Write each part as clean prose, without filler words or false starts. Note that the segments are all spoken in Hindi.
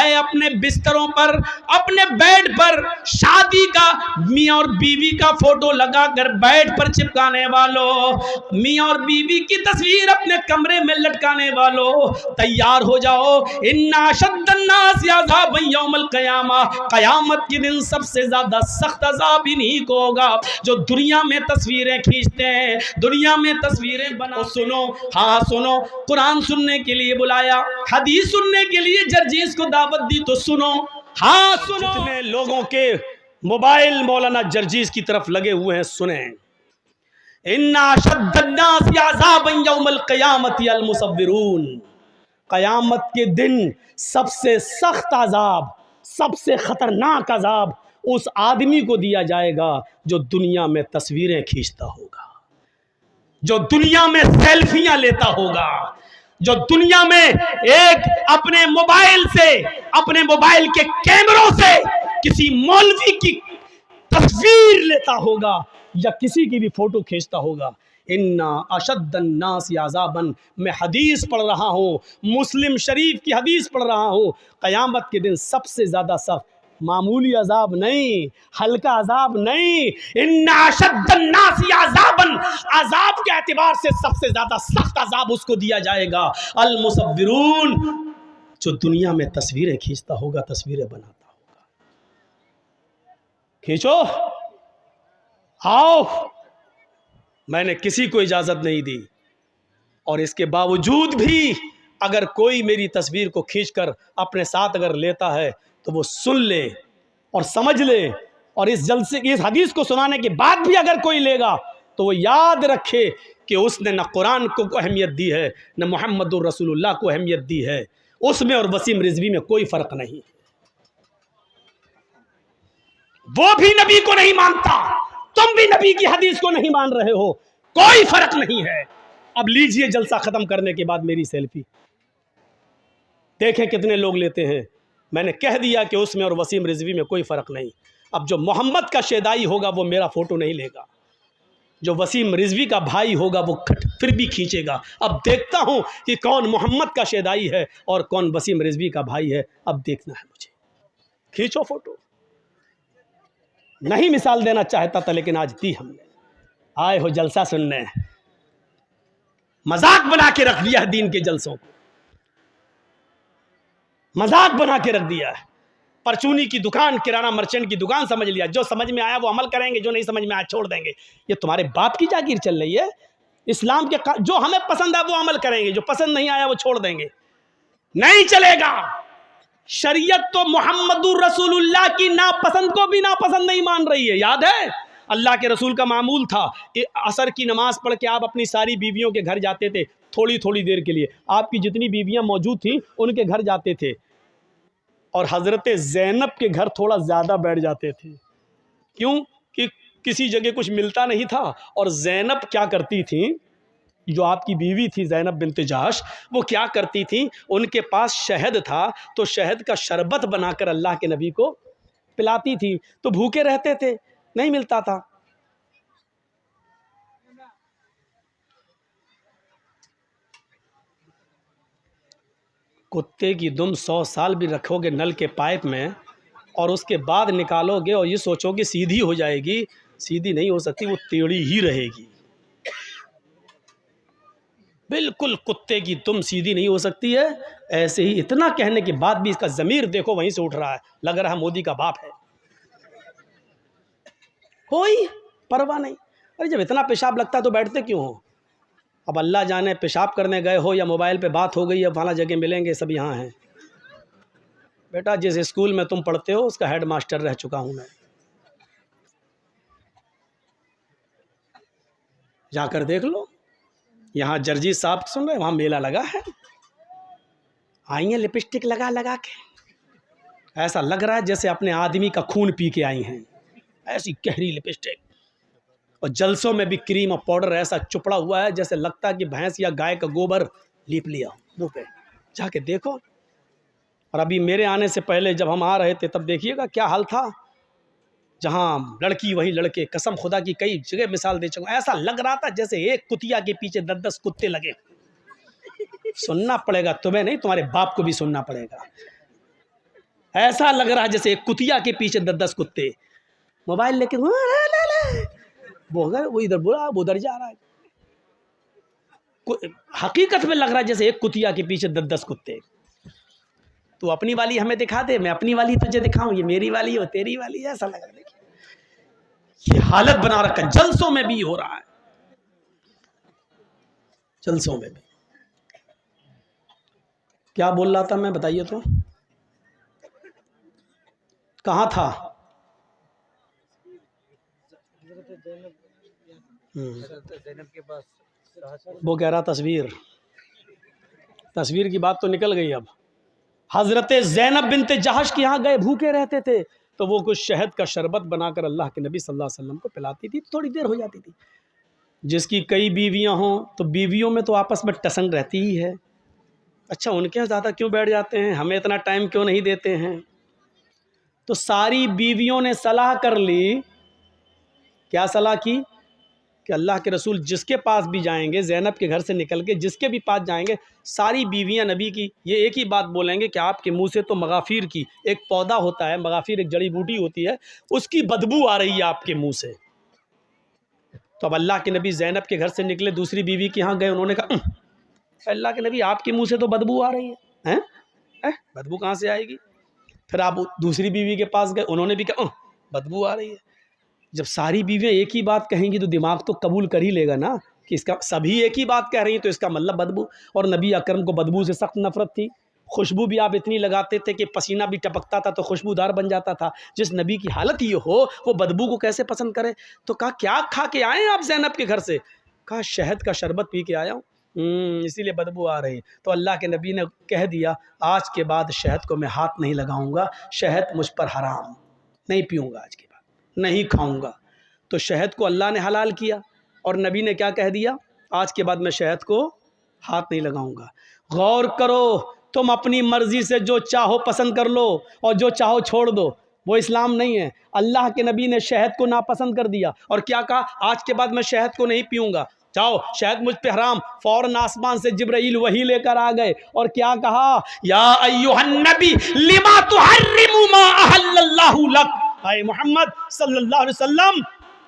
है अपने बिस्तरों पर, अपने बेड पर शादी का मियाँ और बीवी का फोटो लगाकर बेड पर चिपकाने वालों, मियाँ और बीवी की तस्वीर अपने कमरे में लटकाने वालों, तैयार हो जाओ। इन्ना अशद्दन्नास अज़ाबन यौमल क़यामा, क़यामत के दिन सबसे ज्यादा सख्त अज़ाब इन्हीं को होगा जो दुनिया में तस्वीरें खींचते हैं, दुनिया में तस्वीरें बना। सुनो, हाँ सुनो, कुरान सुनने के लिए बुलाया, हदीस सुनने के लिए जर्जीस को दावत दी, तो सुनो, हाँ सुनो। जितने लोगों के मोबाइल मौलाना जर्जीस की तरफ लगे हुए हैं, सुने। इन्ना अशद्दन्नास अज़ाबन यौमल क़यामति अल मुसव्विरून, क़यामत के दिन सबसे सख्त अजाब, सबसे खतरनाक अजाब उस आदमी को दिया जाएगा जो दुनिया में तस्वीरें खींचता होगा, जो दुनिया में सेल्फियां लेता होगा, जो दुनिया में एक अपने मोबाइल से, अपने मोबाइल के कैमरों से किसी मौलवी की तस्वीर लेता होगा या किसी की भी फोटो खींचता होगा। इन्ना अशद्दन्नास अज़ाबन, मैं हदीस पढ़ रहा हूँ, मुस्लिम शरीफ की हदीस पढ़ रहा हूँ। क़यामत के दिन सबसे ज़्यादा सख्त, मामूली अजाब नहीं, हल्का अजाब नहीं, इन्ना अशद्दन्नास अज़ाबन, अजाब के एतबार से सबसे ज़्यादा सख्त अजाब उसको दिया जाएगा अल मुसव्विरून, जो दुनिया में तस्वीरें खींचता होगा, तस्वीरें बनाता होगा। खींचो, आओ, मैंने किसी को इजाज़त नहीं दी, और इसके बावजूद भी अगर कोई मेरी तस्वीर को खींचकर अपने साथ अगर लेता है तो वो सुन ले और समझ ले, और इस जलसे, इस हदीस को सुनाने के बाद भी अगर कोई लेगा तो वो याद रखे कि उसने न कुरान को अहमियत दी है, न मुहम्मदुर रसूलुल्लाह को अहमियत दी है। उसमें और वसीम रिजवी में कोई फ़र्क नहीं, वो भी नबी को नहीं मानता, तुम भी नबी की हदीस को नहीं मान रहे हो, कोई फर्क नहीं है। अब लीजिए जलसा खत्म करने के बाद मेरी सेल्फी, देखें कितने लोग लेते हैं। मैंने कह दिया कि उसमें और वसीम रिजवी में कोई फ़र्क नहीं। अब जो मोहम्मद का शेदाई होगा वो मेरा फ़ोटो नहीं लेगा, जो वसीम रिजवी का भाई होगा वो फिर भी खींचेगा। अब देखता हूँ कि कौन मोहम्मद का शेदाई है और कौन वसीम रिजवी का भाई है, अब देखना है मुझे। खींचो फ़ोटो। नहीं मिसाल देना चाहता था लेकिन आज दी हमने। आए हो जलसा सुनने, मजाक बना के रख दिया है दीन के जलसों को, मजाक बना के रख दिया है। परचूनी की दुकान, किराना मर्चेंट की दुकान समझ लिया, जो समझ में आया वो अमल करेंगे, जो नहीं समझ में आया छोड़ देंगे। ये तुम्हारे बाप की जागीर चल रही है। इस्लाम के जो हमें पसंद है वो अमल करेंगे, जो पसंद नहीं आया वो छोड़ देंगे, नहीं चलेगा। शरीयत तो मुहम्मदुर रसूलुल्लाह की नापसंद को भी नापसंद नहीं मान रही है। याद है अल्लाह के रसूल का मामूल था कि असर की नमाज पढ़ के आप अपनी सारी बीवियों के घर जाते थे, थोड़ी थोड़ी देर के लिए आपकी जितनी बीवियां मौजूद थीं उनके घर जाते थे, और हज़रत ज़ैनब के घर थोड़ा ज़्यादा बैठ जाते थे। क्यों? कि किसी जगह कुछ मिलता नहीं था, और ज़ैनब क्या करती थी, जो आपकी बीवी थी ज़ैनब बिन्त जहश, वो क्या करती थी, उनके पास शहद था तो शहद का शरबत बनाकर अल्लाह के नबी को पिलाती थी, तो भूखे रहते थे, नहीं मिलता था। कुत्ते की दुम 100 साल भी रखोगे नल के पाइप में और उसके बाद निकालोगे और ये सोचोगे सीधी हो जाएगी, सीधी नहीं हो सकती, वो टेढ़ी ही रहेगी। बिल्कुल कुत्ते की दुम सीधी नहीं हो सकती है। ऐसे ही इतना कहने के बाद भी इसका ज़मीर देखो वहीं से उठ रहा है, लग रहा है मोदी का बाप है, कोई परवाह नहीं। अरे जब इतना पेशाब लगता है तो बैठते क्यों हो? अब अल्लाह जाने पेशाब करने गए हो या मोबाइल पे बात हो गई, अब फला जगह मिलेंगे, सब यहाँ हैं। बेटा जिस स्कूल में तुम पढ़ते हो उसका हेड मास्टर रह चुका हूँ मैं, जाकर देख लो। यहाँ जर्जी साहब सुन रहे, वहाँ मेला लगा है, आई हैं लिपस्टिक लगा लगा के, ऐसा लग रहा है जैसे अपने आदमी का खून पी के आई हैं, ऐसी गहरी लिपस्टिक, और जलसों में भी क्रीम और पाउडर ऐसा चुपड़ा हुआ है जैसे लगता है कि भैंस या गाय का गोबर लीप लिया मुँह पे, जाके देखो। और अभी मेरे आने से पहले जब हम आ रहे थे तब देखिएगा क्या हाल था, जहाँ लड़की वही लड़के, कसम खुदा की कई जगह मिसाल दे चुका, ऐसा लग रहा था जैसे एक कुतिया के पीछे 10-10 कुत्ते लगे। सुनना पड़ेगा तुम्हें नहीं, तुम्हारे बाप को भी सुनना पड़ेगा। ऐसा लग रहा है जैसे एक कुतिया के पीछे 10-10 कुत्ते मोबाइल लेके वो इधर बोला वो उधर जा रहा है। हकीकत में लग रहा है जैसे एक कुतिया के पीछे 10-10 कुत्ते। तू अपनी वाली हमें दिखा दे, मैं अपनी वाली तुझे दिखाऊं, ये मेरी वाली हो तेरी वाली, ऐसा लग रहा है। ये हालत बना रखा है, जलसों में भी हो रहा है, जलसों में भी। क्या बोल रहा था मैं, बताइए तो, कहाँ था? के पास वो कह रहा तस्वीर की बात तो निकल गई। अब हजरत ज़ैनब बिनते जहश के यहाँ गए, भूखे रहते थे, तो वो कुछ शहद का शरबत बनाकर अल्लाह के नबी सल्लल्लाहु अलैहि वसल्लम को पिलाती थी, थोड़ी देर हो जाती थी। जिसकी कई बीवियाँ हों तो बीवियों में तो आपस में टसंग रहती ही है। अच्छा, उनके यहाँ ज़्यादा क्यों बैठ जाते हैं, हमें इतना टाइम क्यों नहीं देते हैं? तो सारी बीवियों ने सलाह कर ली। क्या सलाह की? कि अल्लाह के रसूल जिसके पास भी जाएंगे, ज़ैनब के घर से निकल के जिसके भी पास जाएंगे, सारी बीवियां नबी की ये एक ही बात बोलेंगे कि आपके मुंह से तो मगाफिर की एक पौधा होता है, मगाफिर एक जड़ी बूटी होती है, उसकी बदबू आ रही है आपके मुंह से। तो अब अल्लाह के नबी ज़ैनब के घर से निकले, दूसरी बीवी के यहाँ गए, उन्होंने कहा अल्लाह के नबी आपके मुँह से तो बदबू आ रही है, हैं बदबू कहाँ से आएगी? फिर आप दूसरी बीवी के पास गए, उन्होंने भी कहा बदबू आ रही है। जब सारी बीवियाँ एक ही बात कहेंगी तो दिमाग तो कबूल कर ही लेगा ना कि इसका सभी एक ही बात कह रही हैं, तो इसका मतलब बदबू। और नबी अकरम को बदबू से सख्त नफरत थी। खुशबू भी आप इतनी लगाते थे कि पसीना भी टपकता था तो खुशबूदार बन जाता था। जिस नबी की हालत ये हो, वो बदबू को कैसे पसंद करे? तो कहा क्या खा के आए आप ज़ैनब के घर से? कहा शहद का शरबत पी के आया हूँ, इसीलिए बदबू आ रही। तो अल्लाह के नबी ने कह दिया आज के बाद शहद को मैं हाथ नहीं लगाऊंगा, शहद मुझ पर हराम, नहीं पीऊँगा आज के बाद, नहीं खाऊंगा। तो शहद को अल्लाह ने हलाल किया और नबी ने क्या कह दिया, आज के बाद मैं शहद को हाथ नहीं लगाऊंगा। गौर करो, तुम अपनी मर्जी से जो चाहो पसंद कर लो और जो चाहो छोड़ दो, वो इस्लाम नहीं है। अल्लाह के नबी ने शहद को नापसंद कर दिया और क्या कहा, आज के बाद मैं शहद को नहीं पीऊँगा, जाओ शहद मुझ पे हराम। फौरन आसमान से जिब्राइल वही लेकर आ गए और क्या कहा, या अय्युहन नबी लिमा तुहर्रिमु मा अहल्लल्लाहु लक। आए मोहम्मद सल्लल्लाहु अलैहि वसल्लम,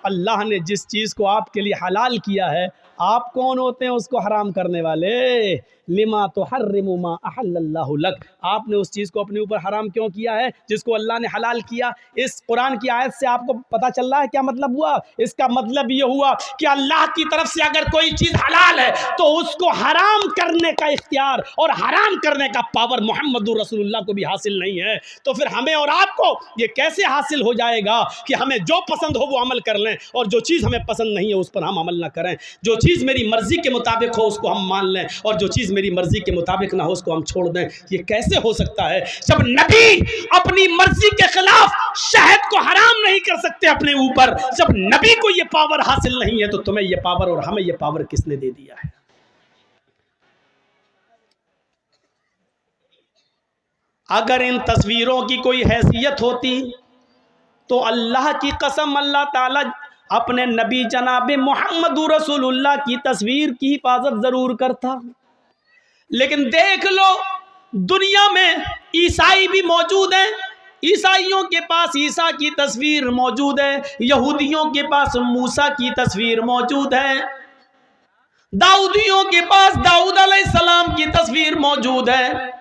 अल्लाह ने जिस चीज़ को आपके लिए हलाल किया है, आप कौन होते हैं उसको हराम करने वाले? लिमा तुहर्रिमु मा अहल्लल्लाहु लक, आपने उस चीज़ को अपने ऊपर हराम क्यों किया है जिसको अल्लाह ने हलाल किया? इस कुरान की आयत से आपको पता चल रहा है क्या मतलब हुआ? इसका मतलब ये हुआ कि अल्लाह की तरफ से अगर कोई चीज़ हलाल है तो उसको हराम करने का इख्तियार और हराम करने का पावर मोहम्मदुर रसूलुल्लाह को भी हासिल नहीं है। तो फिर हमें और आपको ये कैसे हासिल हो जाएगा कि हमें जो पसंद हो वो अमल कर लें और जो चीज़ हमें पसंद नहीं है उस पर हम अमल ना करें? जो चीज़ मेरी मर्जी के मुताबिक हो उसको हम मान लें और जो चीज़ मेरी मर्जी के मुताबिक ना हो उसको हम छोड़ दें। ये कैसे हो सकता है? जब नबी अपनी मर्जी के खिलाफ शहद को हराम नहीं कर सकते अपने ऊपर, जब नबी को ये पावर हासिल नहीं है तो तुम्हें ये पावर और हमें ये पावर किसने दे दिया है? अगर इन तस्वीरों की कोई हैसियत होती तो अल्लाह की कसम अल्लाह ताला अपने नबी जनाब मोहम्मद रसूलुल्लाह की तस्वीर की हिफाजत ज़रूर करता। लेकिन देख लो, दुनिया में ईसाई भी मौजूद हैं, ईसाइयों के पास ईसा की तस्वीर मौजूद है, यहूदियों के पास मूसा की तस्वीर मौजूद है, दाऊदियों के पास दाऊद अलैहिस्सलाम की तस्वीर मौजूद है,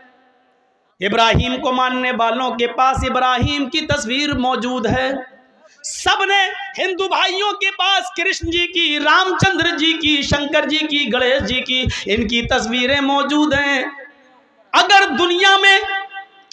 इब्राहिम को मानने वालों के पास इब्राहिम की तस्वीर मौजूद है। सबने हिंदू भाइयों के पास कृष्ण जी की, रामचंद्र जी की, शंकर जी की, गणेश जी की, इनकी तस्वीरें मौजूद हैं। अगर दुनिया में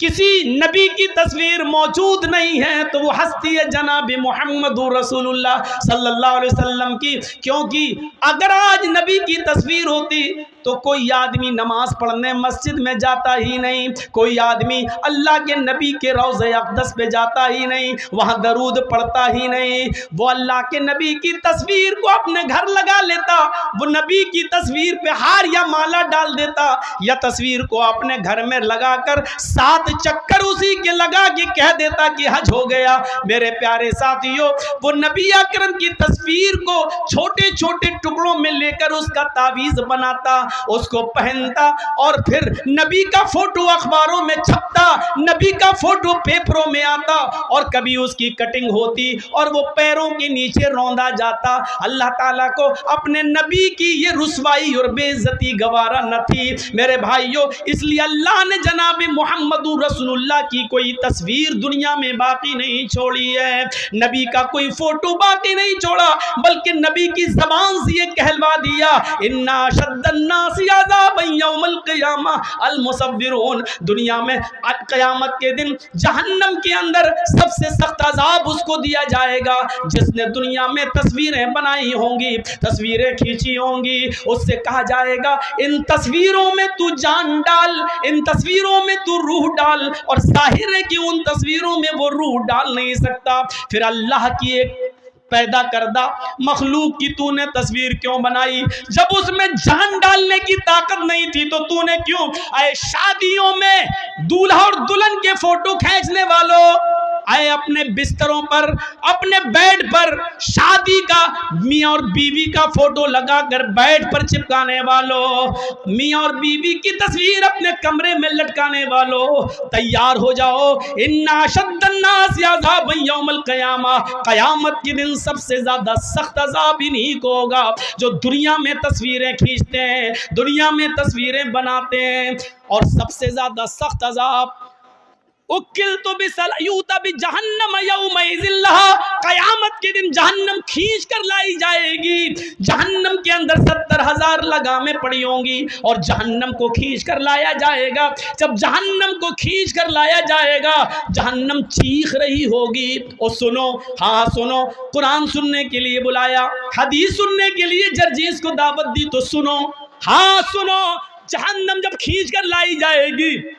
किसी नबी की तस्वीर मौजूद नहीं है तो वो हस्ती है जनाब मोहम्मद रसूलुल्लाह सल्लल्लाहु अलैहि वसल्लम की। क्योंकि अगर आज नबी की तस्वीर होती तो कोई आदमी नमाज पढ़ने मस्जिद में जाता ही नहीं, कोई आदमी अल्लाह के नबी के रोज़े अक़दस पे जाता ही नहीं, वहाँ दरूद पढ़ता ही नहीं। वो अल्लाह के नबी की तस्वीर को अपने घर लगा लेता, वो नबी की तस्वीर पे हार या माला डाल देता, या तस्वीर को अपने घर में लगाकर 7 चक्कर उसी के लगा के कह देता कि हज हो गया। मेरे प्यारे साथियों, वो नबी अकरम की तस्वीर को छोटे छोटे टुकड़ों में लेकर उसका तावीज़ बनाता, उसको पहनता और फिर नबी का फोटो अखबारों में छपता, नबी का फोटो पेपरों में आता और कभी उसकी कटिंग होती और वो पैरों के नीचे रौंदा जाता। अल्लाह ताला को अपने नबी की ये रुसवाई और बेइज्जती गवारा न थी मेरे भाइयों, इसलिए अल्लाह ने जनाब मोहम्मदुर रसूलुल्लाह की कोई तस्वीर दुनिया में बाकी नहीं छोड़ी है, नबी का कोई फोटो बाकी नहीं छोड़ा, बल्कि नबी की ज़बान से ये कहलवा दिया, इन्ना शद्दन्नासी अज़ाबन यौमल क़ियामा अल मुसव्विरून। दुनिया में क़यामत के दिन जहन्नम के अंदर सबसे सख्त अज़ाब उसको दिया जाएगा जिसने दुनिया में तस्वीरें बनाई होंगी, तस्वीरें खींची होंगी। उससे कहा जाएगा इन तस्वीरों में तू जान डाल, इन तस्वीरों में तू रूह डाल, और जाहिर है कि उन तस्वीरों में वो रूह डाल नहीं सकता। फिर अल्लाह की एक पैदा करदा मखलूक की तूने तस्वीर क्यों बनाई? जब उसमें जान डालने की ताकत नहीं थी तो तूने क्यों? आए शादियों में दूल्हा और दुल्हन के फोटो खींचने वालों, आए अपने बिस्तरों पर, अपने बेड पर शादी का मियाँ और बीवी का फोटो लगाकर बेड पर चिपकाने वालों, मियाँ और बीवी की तस्वीर अपने कमरे में लटकाने वालों, तैयार हो जाओ। इन्ना शद्दन्नासी अज़ाबन यौमल क़ियामा, क़यामत के दिन सबसे ज्यादा सख्त अज़ाब इन्हीं को होगा जो दुनिया में तस्वीरें खींचते हैं, दुनिया में तस्वीरें बनाते हैं। और सबसे ज्यादा सख्त अज़ाब उकिलतु बिसलयूता बिजहन्नम यौमइज़िन लहा, क़यामत के दिन जहन्नम खींच कर लाई जाएगी। जहन्नम के अंदर 70,000 लगामें पड़ी होंगी और जहन्नम को खींच कर लाया जाएगा। जब जहन्नम को खींच कर लाया जाएगा, जहन्नम चीख रही होगी। और सुनो, हाँ सुनो, कुरान सुनने के लिए बुलाया, हदीस सुनने के लिए जर्जीस को दावत दी, तो सुनो, हाँ सुनो, जहन्नम जब खींच कर लाई जाएगी,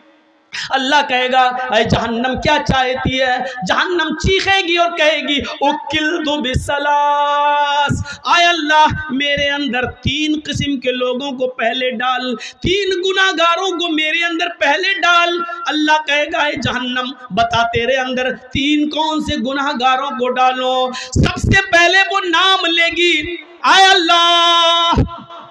अल्लाह कहेगा अरे जहन्नम क्या चाहती है? जहन्नम चीखेगी और कहेगी उकिलतु बिसलास, आय अल्लाह मेरे अंदर 3 किस्म के लोगों को पहले डाल, 3 गुनाहगारों को मेरे अंदर पहले डाल। अल्लाह कहेगा अरे जहन्नम बता तेरे अंदर 3 कौन से गुनाहगारों को डालो? सबसे पहले वो नाम लेगी, आय अल्लाह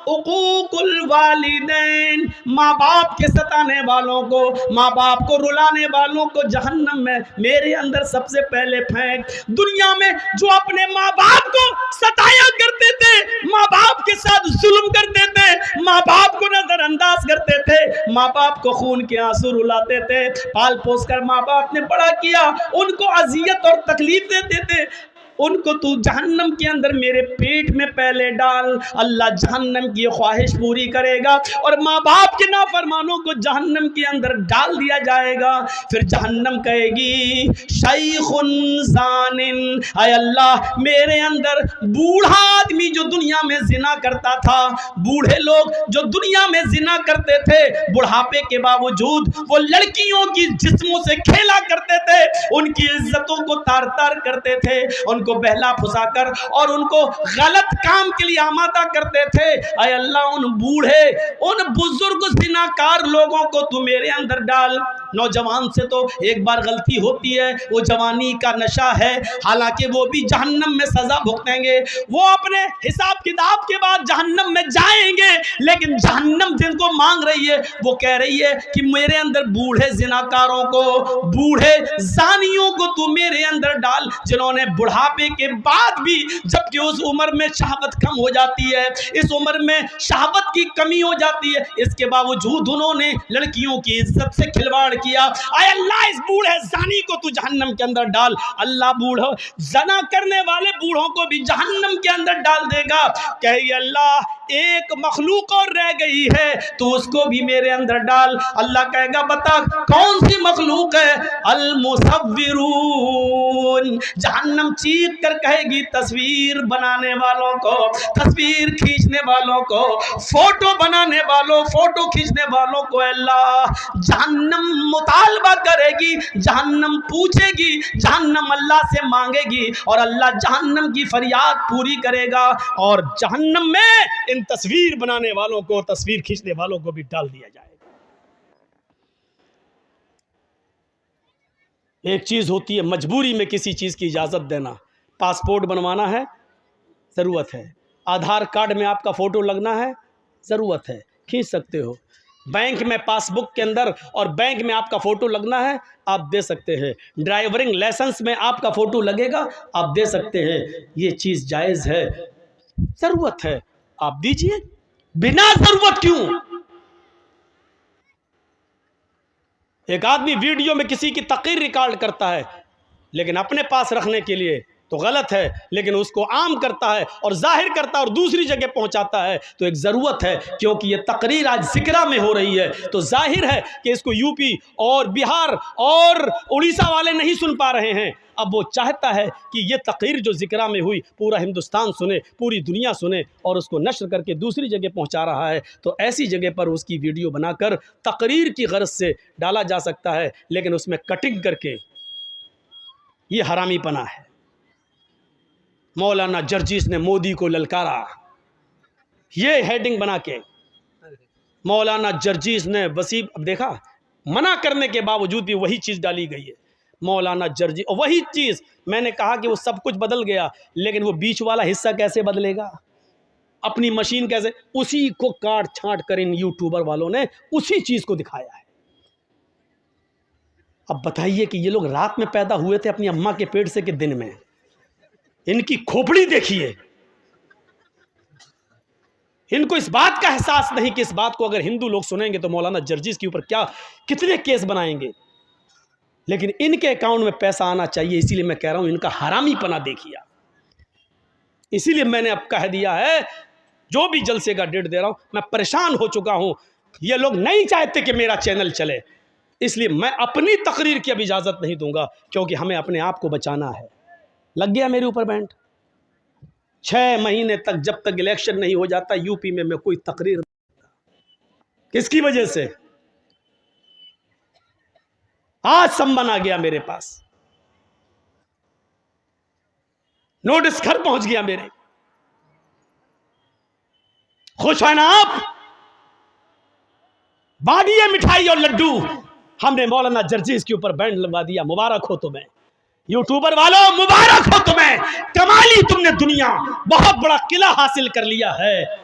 उकूकुल वालिदैन, माँ बाप के सताने वालों को, माँ बाप को रुलाने वालों को जहन्नम में मेरे अंदर सबसे पहले फेंक। दुनिया में जो अपने माँ बाप को सताया करते थे, माँ बाप के साथ जुल्म करते थे, माँ बाप को नजरअंदाज करते थे, माँ बाप को खून के आंसू रुलाते थे, पाल पोस कर माँ बाप ने बड़ा किया, उनको अजियत और तकलीफ देते थे, उनको तू जहन्नम के अंदर मेरे पेट में पहले डाल। अल्लाह जहन्नम की ख्वाहिश पूरी करेगा और माँ बाप के नाफरमानों को जहन्नम के अंदर डाल दिया जाएगा। फिर जहन्नम कहेगी शैखुन ज़ानिन, आय अल्लाह मेरे अंदर बूढ़ा आदमी जो दुनिया में जिना करता था, बूढ़े लोग जो दुनिया में जिना करते थे, बुढ़ापे के बावजूद वो लड़कियों की जिस्मों से खेला करते थे, उनकी इज्जतों को तार तार करते थे, उनको बहला फुसाकर और उनको गलत काम के लिए आमादा करते थे। अय अल्लाह उन बूढ़े, उन बुजुर्ग जिनाकार लोगों को तू मेरे अंदर डाल। नौजवान से तो एक बार गलती होती है, वो जवानी का नशा है, हालांकि वो भी जहन्नम में सजा भुगतेंगे, वो अपने हिसाब किताब के बाद जहन्नम में जाएंगे, लेकिन जहन्नम जिनको मांग रही है वो कह रही है कि मेरे अंदर बूढ़े जिनाकारों को, बूढ़े जानियों को तू मेरे अंदर डाल, जिन्होंने बुढ़ापे के बाद भी, जबकि उस उम्र में शहावत कम हो जाती है, इस उम्र में शहावत की कमी हो जाती है, इसके बावजूद उन्होंने लड़कियों की इज्जत से खिलवाड़ किया। आय अल्लाह इस बूढ़े जानी को तू जहन्नम के अंदर डाल। अल्लाह बूढ़ो जना करने वाले बूढ़ों को भी जहन्नम के अंदर डाल देगा। कहे अल्लाह एक मखलूक और रह गई है, तो उसको भी मेरे अंदर डाल। अल्लाह कहेगा बता कौन सी मखलूक है? अल मुसव्विरून, जहन्नम चीख कर कहेगी तस्वीर बनाने वालों को, तस्वीर खींचने वालों को, फोटो बनाने वालों, फोटो खींचने वालों को अल्लाह जहन्नम मुतालबा करेगी, जहन्नम पूछेगी, जहन्नम अल्लाह से मांगेगी और अल्लाह जहन्नम की फरियाद पूरी करेगा और जहन्नम में इन तस्वीर बनाने वालों को, तस्वीर खींचने वालों को भी डाल दिया जाएगा। एक चीज होती है मजबूरी में किसी चीज की इजाजत देना, पासपोर्ट बनवाना है, ज़रूरत है, आधार कार्ड में आपका फ़ोटो लगना है, ज़रूरत है, खींच सकते हो। बैंक में पासबुक के अंदर और बैंक में आपका फ़ोटो लगना है, आप दे सकते हैं। ड्राइवरिंग लाइसेंस में आपका फ़ोटो लगेगा, आप दे सकते हैं। ये चीज़ जायज़ है, ज़रूरत है, आप दीजिए। बिना ज़रूरत क्यों? एक आदमी वीडियो में किसी की तकरीर रिकॉर्ड करता है, लेकिन अपने पास रखने के लिए तो गलत है, लेकिन उसको आम करता है और जाहिर करता है और दूसरी जगह पहुंचाता है, तो एक ज़रूरत है। क्योंकि ये तकरीर आज ज़िक्रा में हो रही है, तो जाहिर है कि इसको यूपी और बिहार और उड़ीसा वाले नहीं सुन पा रहे हैं। अब वो चाहता है कि ये तकरीर जो ज़िक्रा में हुई पूरा हिंदुस्तान सुने, पूरी दुनिया सुने, और उसको नश्र करके दूसरी जगह पहुंचा रहा है। तो ऐसी जगह पर उसकी वीडियो बनाकर तकरीर की गर्ज से डाला जा सकता है, लेकिन उसमें कटिंग करके ये हरामीपना है। मौलाना जर्जीस ने मोदी को ललकारा, ये हेडिंग बना के मौलाना जर्जीस ने वसीम, अब देखा मना करने के बावजूद भी वही चीज़ डाली गई है। मौलाना जर्जी, और वही चीज़ मैंने कहा कि वो सब कुछ बदल गया, लेकिन वो बीच वाला हिस्सा कैसे बदलेगा, अपनी मशीन कैसे, उसी को काट छांट कर इन यूट्यूबर वालों ने उसी चीज़ को दिखाया है। अब बताइए कि ये लोग रात में पैदा हुए थे अपनी अम्मा के पेट से कि दिन में? इनकी खोपड़ी देखिए। इनको इस बात का एहसास नहीं कि इस बात को अगर हिंदू लोग सुनेंगे तो मौलाना जर्जीस के ऊपर क्या कितने केस बनाएंगे। लेकिन इनके अकाउंट में पैसा आना चाहिए, इसीलिए मैं कह रहा हूं इनका हरामीपना देखिए। इसीलिए मैंने अब कह दिया है, जो भी जलसे का डेट दे रहा हूं, मैं परेशान हो चुका हूं। ये लोग नहीं चाहते कि मेरा चैनल चले, इसलिए मैं अपनी तकरीर की अब इजाज़त नहीं दूंगा, क्योंकि हमें अपने आप को बचाना है। लग गया मेरे ऊपर बैंड। 6 महीने तक जब तक इलेक्शन नहीं हो जाता यूपी में मैं कोई तकरीर नहीं। किसकी वजह से? आज सम्मन आ गया मेरे पास, नोटिस घर पहुंच गया मेरे। खुश है ना आप? बांटिए मिठाई और लड्डू। हमने मौलाना जर्जीस के ऊपर बैंड लगवा दिया, मुबारक हो तुम्हें। यूट्यूबर वालों मुबारक हो तुम्हें, कमाली तुमने दुनिया, बहुत बड़ा किला हासिल कर लिया है,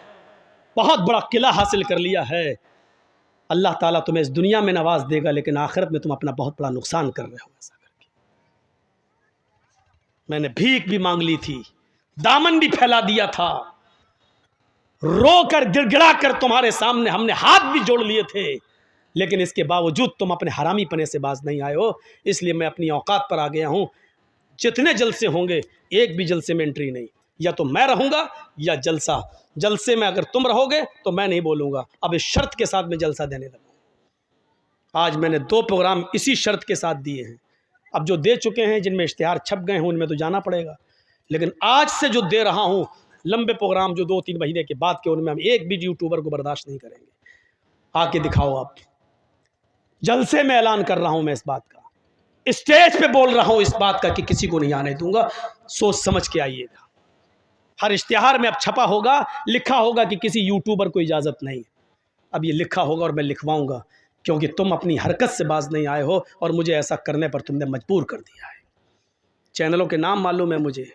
बहुत बड़ा किला हासिल कर लिया है। अल्लाह ताला तुम्हें इस दुनिया में नवाज देगा, लेकिन आखिरत में तुम अपना बहुत बड़ा नुकसान कर रहे हो ऐसा करके। मैंने भीख भी मांग ली थी, दामन भी फैला दिया था, रो कर गिड़गिड़ा कर तुम्हारे सामने हमने हाथ भी जोड़ लिए थे, लेकिन इसके बावजूद तुम अपने हरामीपने से बाज नहीं आए हो। इसलिए मैं अपनी औकात पर आ गया हूं। जितने जलसे होंगे एक भी जलसे में एंट्री नहीं, या तो मैं रहूंगा या जलसा। जलसे में अगर तुम रहोगे तो मैं नहीं बोलूंगा। अब इस शर्त के साथ मैं जलसा देने लगा। आज मैंने 2 प्रोग्राम इसी शर्त के साथ दिए हैं। अब जो दे चुके हैं, जिनमें इश्तिहार छप गए हैं, उनमें तो जाना पड़ेगा, लेकिन आज से जो दे रहा हूं लंबे प्रोग्राम जो 2-3 महीने के बाद के, उनमें हम एक भी यूट्यूबर को बर्दाश्त नहीं करेंगे। आके दिखाओ आप। जलसे में ऐलान कर रहा हूं मैं इस बात का, स्टेज पे बोल रहा हूं इस बात का कि किसी को नहीं आने दूंगा। सोच समझ के आइएगा। हर इश्तिहार में अब छपा होगा, लिखा होगा कि किसी यूट्यूबर को इजाज़त नहीं। अब ये लिखा होगा और मैं लिखवाऊंगा, क्योंकि तुम अपनी हरकत से बाज नहीं आए हो और मुझे ऐसा करने पर तुमने मजबूर कर दिया है। चैनलों के नाम मालूम है मुझे,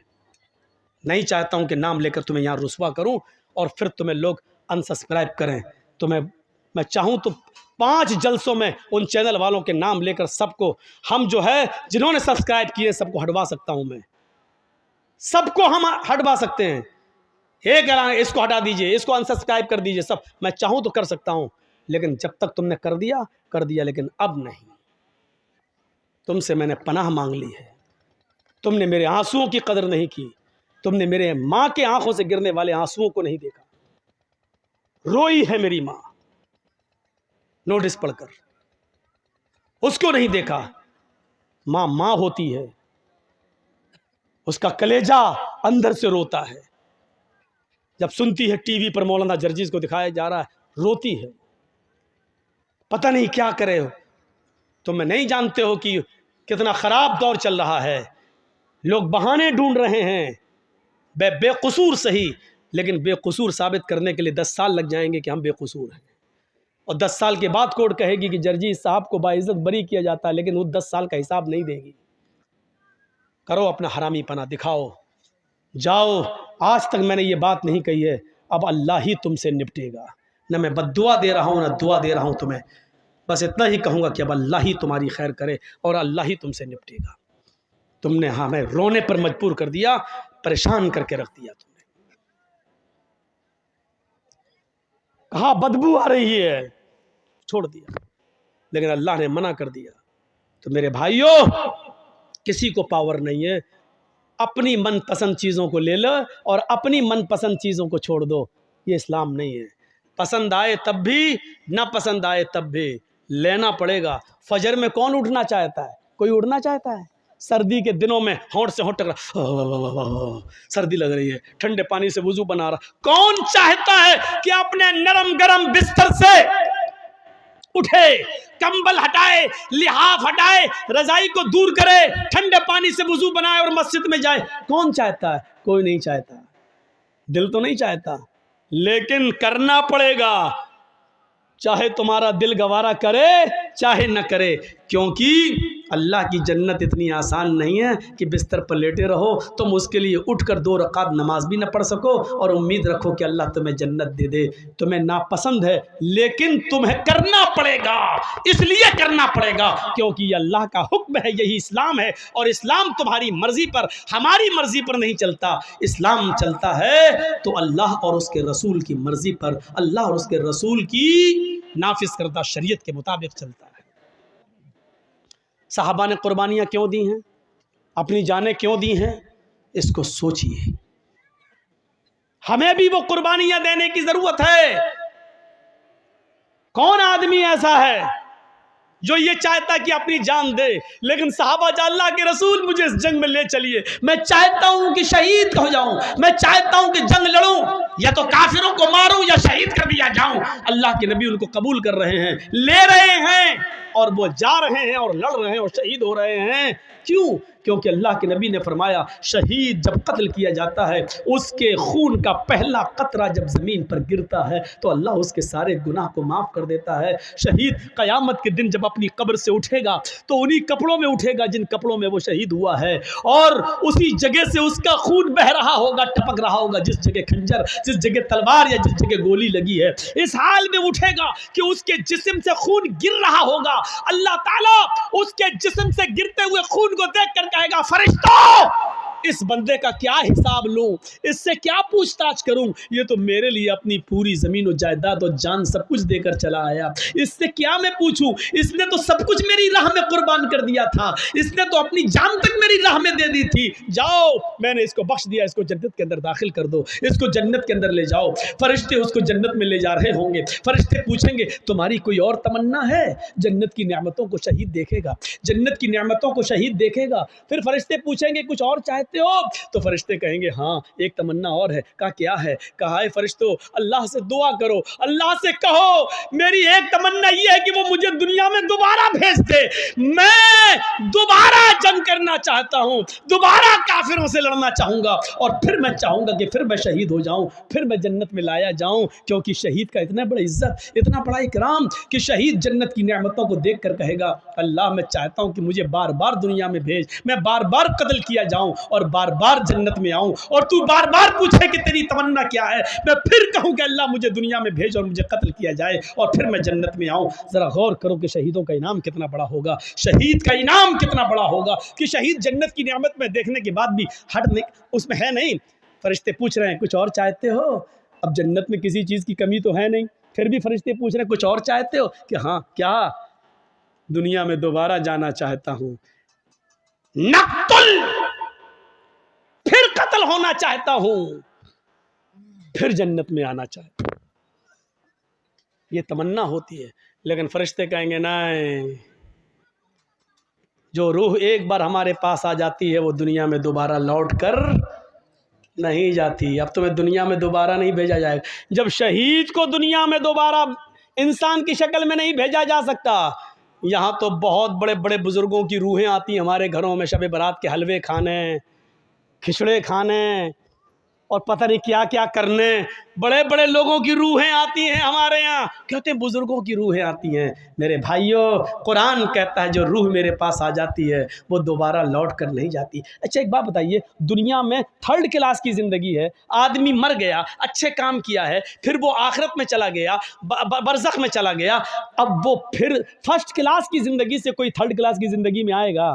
नहीं चाहता हूं कि नाम लेकर तुम्हें यहाँ रुसवा करूं और फिर तुम्हें लोग अनसब्सक्राइब करें। तो मैं चाहूं तो 5 जलसों में उन चैनल वालों के नाम लेकर सबको, हम जो है जिन्होंने सब्सक्राइब किए, सबको हटवा सकता हूं मैं। सबको हम हटवा सकते हैं। एक इसको हटा दीजिए, इसको अनसब्सक्राइब कर दीजिए, सब मैं चाहूं तो कर सकता हूं। लेकिन जब तक तुमने कर दिया, लेकिन अब नहीं। तुमसे मैंने पनाह मांग ली है। तुमने मेरे आंसुओं की कदर नहीं की, तुमने मेरे माँ के आंखों से गिरने वाले आंसुओं को नहीं देखा। रोई है मेरी माँ नोटिस पढ़कर, उसको नहीं देखा। माँ माँ होती है, उसका कलेजा अंदर से रोता है। जब सुनती है टीवी पर मौलाना जर्जीस को दिखाया जा रहा है, रोती है। पता नहीं क्या करे हो। तुम नहीं जानते हो कि कितना खराब दौर चल रहा है। लोग बहाने ढूंढ रहे हैं, बेकसूर सही, लेकिन बेकसूर साबित करने के लिए 10 साल लग जाएंगे कि हम बेकसूर हैं। और 10 साल के बाद कोर्ट कहेगी कि जर्जीस साहब को बाइज्जत बरी किया जाता है, लेकिन वो 10 साल का हिसाब नहीं देगी। करो अपना हरामीपना, दिखाओ, जाओ। आज तक मैंने ये बात नहीं कही है, अब अल्लाह ही तुमसे निपटेगा। न मैं बद्दुआ दे रहा हूँ, न दुआ दे रहा हूँ तुम्हें। बस इतना ही कहूँगा कि अब अल्लाह ही तुम्हारी खैर करे और अल्लाह ही तुमसे निपटेगा। तुमने हमें रोने पर मजबूर कर दिया, परेशान करके रख दिया तुमने। कहा बदबू आ रही है, छोड़ दिया, लेकिन अल्लाह ने मना कर दिया। तो मेरे भाइयों, किसी को पावर नहीं है, अपनी मनपसंद चीज़ों को ले लो और अपनी मनपसंद चीज़ों को छोड़ दो। ये इस्लाम नहीं है। पसंद आए तब भी, ना पसंद आए तब भी लेना पड़ेगा। फजर में कौन उठना चाहता है? कोई उठना चाहता है? सर्दी के दिनों में होंठ से होंठ टकरा, सर्दी लग रही है, ठंडे पानी से वुजू बना रहा, कौन चाहता है कि अपने नरम गरम बिस्तर से उठे, कंबल हटाए, लिहाफ हटाए, रजाई को दूर करे, ठंडे पानी से वुजू बनाए और मस्जिद में जाए? कौन चाहता है? कोई नहीं चाहता, दिल तो नहीं चाहता, लेकिन करना पड़ेगा, चाहे तुम्हारा दिल गवारा करे चाहे न करे, क्योंकि अल्लाह की जन्नत इतनी आसान नहीं है कि बिस्तर पर लेटे रहो, तुम उसके लिए उठकर 2 रकात नमाज भी न पढ़ सको और उम्मीद रखो कि अल्लाह तुम्हें जन्नत दे दे। तुम्हें नापसंद है, लेकिन तुम्हें करना पड़ेगा, इसलिए करना पड़ेगा क्योंकि ये अल्लाह का हुक्म है, यही इस्लाम है। और इस्लाम तुम्हारी मर्जी पर, हमारी मर्जी पर नहीं चलता। इस्लाम चलता है तो अल्लाह और उसके रसूल की मर्जी पर, अल्लाह और उसके रसूल की नाफिज करदा शरीयत के मुताबिक चलता है। सहाबा ने कुर्बानियाँ क्यों दी हैं, अपनी जानें क्यों दी हैं, इसको सोचिए। हमें भी वो कुर्बानियाँ देने की ज़रूरत है। कौन आदमी ऐसा है जो ये चाहता कि अपनी जान दे? लेकिन सहाबा, अल्लाह के रसूल मुझे इस जंग में ले चलिए, मैं चाहता हूं कि शहीद हो जाऊं, मैं चाहता हूं कि जंग लड़ूं, या तो काफिरों को मारूं या शहीद कर दिया जाऊं। अल्लाह के नबी उनको कबूल कर रहे हैं, ले रहे हैं, और वो जा रहे हैं और लड़ रहे हैं और शहीद हो रहे हैं। क्यों? क्योंकि अल्लाह के नबी ने फरमाया, शहीद जब कत्ल किया जाता है, उसके खून का पहला कतरा जब ज़मीन पर गिरता है तो अल्लाह उसके सारे गुनाह को माफ़ कर देता है। शहीद क़यामत के दिन जब अपनी कब्र से उठेगा तो उन्हीं कपड़ों में उठेगा जिन कपड़ों में वो शहीद हुआ है, और उसी जगह से उसका खून बह रहा होगा, टपक रहा होगा, जिस जगह खंजर, जिस जगह तलवार या जिस जगह गोली लगी है। इस हाल में उठेगा कि उसके जिस्म से खून गिर रहा होगा। अल्लाह ताला उसके जिस्म से गिरते हुए खून को देखकर कहेगा, फरिश्तों, इस बंदे का क्या हिसाब लूं, इससे क्या पूछताछ करूं? ये तो मेरे लिए अपनी पूरी जमीन और जायदाद और जान सब कुछ देकर चला आया, इससे क्या मैं पूछूं? इसने तो सब कुछ मेरी राह में कुर्बान कर दिया था, इसने तो अपनी जान तक मेरी राह में दे दी थी। जाओ, मैंने इसको बख्श दिया, इसको जन्नत के अंदर दाखिल कर दो, इसको जन्नत के अंदर ले जाओ। फरिश्ते उसको जन्नत में ले जा रहे होंगे। फरिश्ते पूछेंगे, तुम्हारी कोई और तमन्ना है? जन्नत की नेमतों को शहीद देखेगा, जन्नत की नेमतों को शहीद देखेगा। फिर फरिश्ते पूछेंगे, कुछ और चाहते हो? तो फरिश्ते कहेंगे, हाँ, एक तमन्ना और है। कहा, क्या है? कहा, है फरिश्तों, अल्लाह से दुआ करो, अल्लाह से कहो, मेरी एक तमन्ना ये है कि वो मुझे दुनिया में दोबारा भेज दे, मैं दोबारा जंग करना चाहता हूं, दोबारा काफिरों से लड़ना चाहूंगा, और फिर मैं चाहूंगा कि फिर मैं शहीद हो जाऊं, फिर मैं जन्नत में लाया जाऊं। क्योंकि शहीद का इतना बड़ा इज्जत, इतना बड़ा इकराम कि शहीद जन्नत की नेमतों को देख कर कहेगा, अल्लाह, मैं चाहता हूं कि मुझे बार बार दुनिया में भेज, मैं बार बार कत्ल किया जाऊं और बार बार जन्नत में आऊं, और तू बार बार पूछे कि तेरी तमन्ना क्या है, मैं फिर कहूं कि अल्लाह मुझे दुनिया में भेज और मुझे कत्ल किया जाए और फिर मैं जन्नत में आऊं। जरा गौर करो कि शहीदों का इनाम कितना बड़ा होगा, शहीद का इनाम कितना बड़ा होगा, कि शहीद जन्नत की नेमत में देखने के बाद भी हट नहीं, उसमें है नहीं। फरिश्ते पूछ रहे हैं, कुछ और चाहते हो? अब जन्नत में किसी चीज़ की कमी तो है नहीं, फिर भी फरिश्ते पूछ रहे हैं, कुछ और चाहते हो? कि हाँ, क्या? दुनिया में दोबारा जाना चाहता हूं, नक्तुल, फिर कत्ल होना चाहता हूं, फिर जन्नत में आना चाहता हूं। ये तमन्ना होती है। लेकिन फरिश्ते कहेंगे, नहीं, जो रूह एक बार हमारे पास आ जाती है वो दुनिया में दोबारा लौट कर नहीं जाती। अब तुम्हें दुनिया में दोबारा नहीं भेजा जाएगा। जब शहीद को दुनिया में दोबारा इंसान की शक्ल में नहीं भेजा जा सकता, यहाँ तो बहुत बड़े बड़े बुजुर्गों की रूहें आती हैं हमारे घरों में, शब बारात के हलवे खाने, खिचड़े खाने, और पता नहीं क्या क्या करने। बड़े बड़े लोगों की रूहें आती हैं हमारे यहाँ, कहते हैं बुजुर्गों की रूहें आती हैं। मेरे भाइयों, कुरान कहता है जो रूह मेरे पास आ जाती है वो दोबारा लौट कर नहीं जाती। अच्छा एक बात बताइए, दुनिया में 3rd क्लास की ज़िंदगी है, आदमी मर गया, अच्छे काम किया है, फिर वो आखिरत में चला गया, बरज़ख में चला गया, अब वो फिर 1st क्लास की ज़िंदगी से कोई 3rd क्लास की ज़िंदगी में आएगा?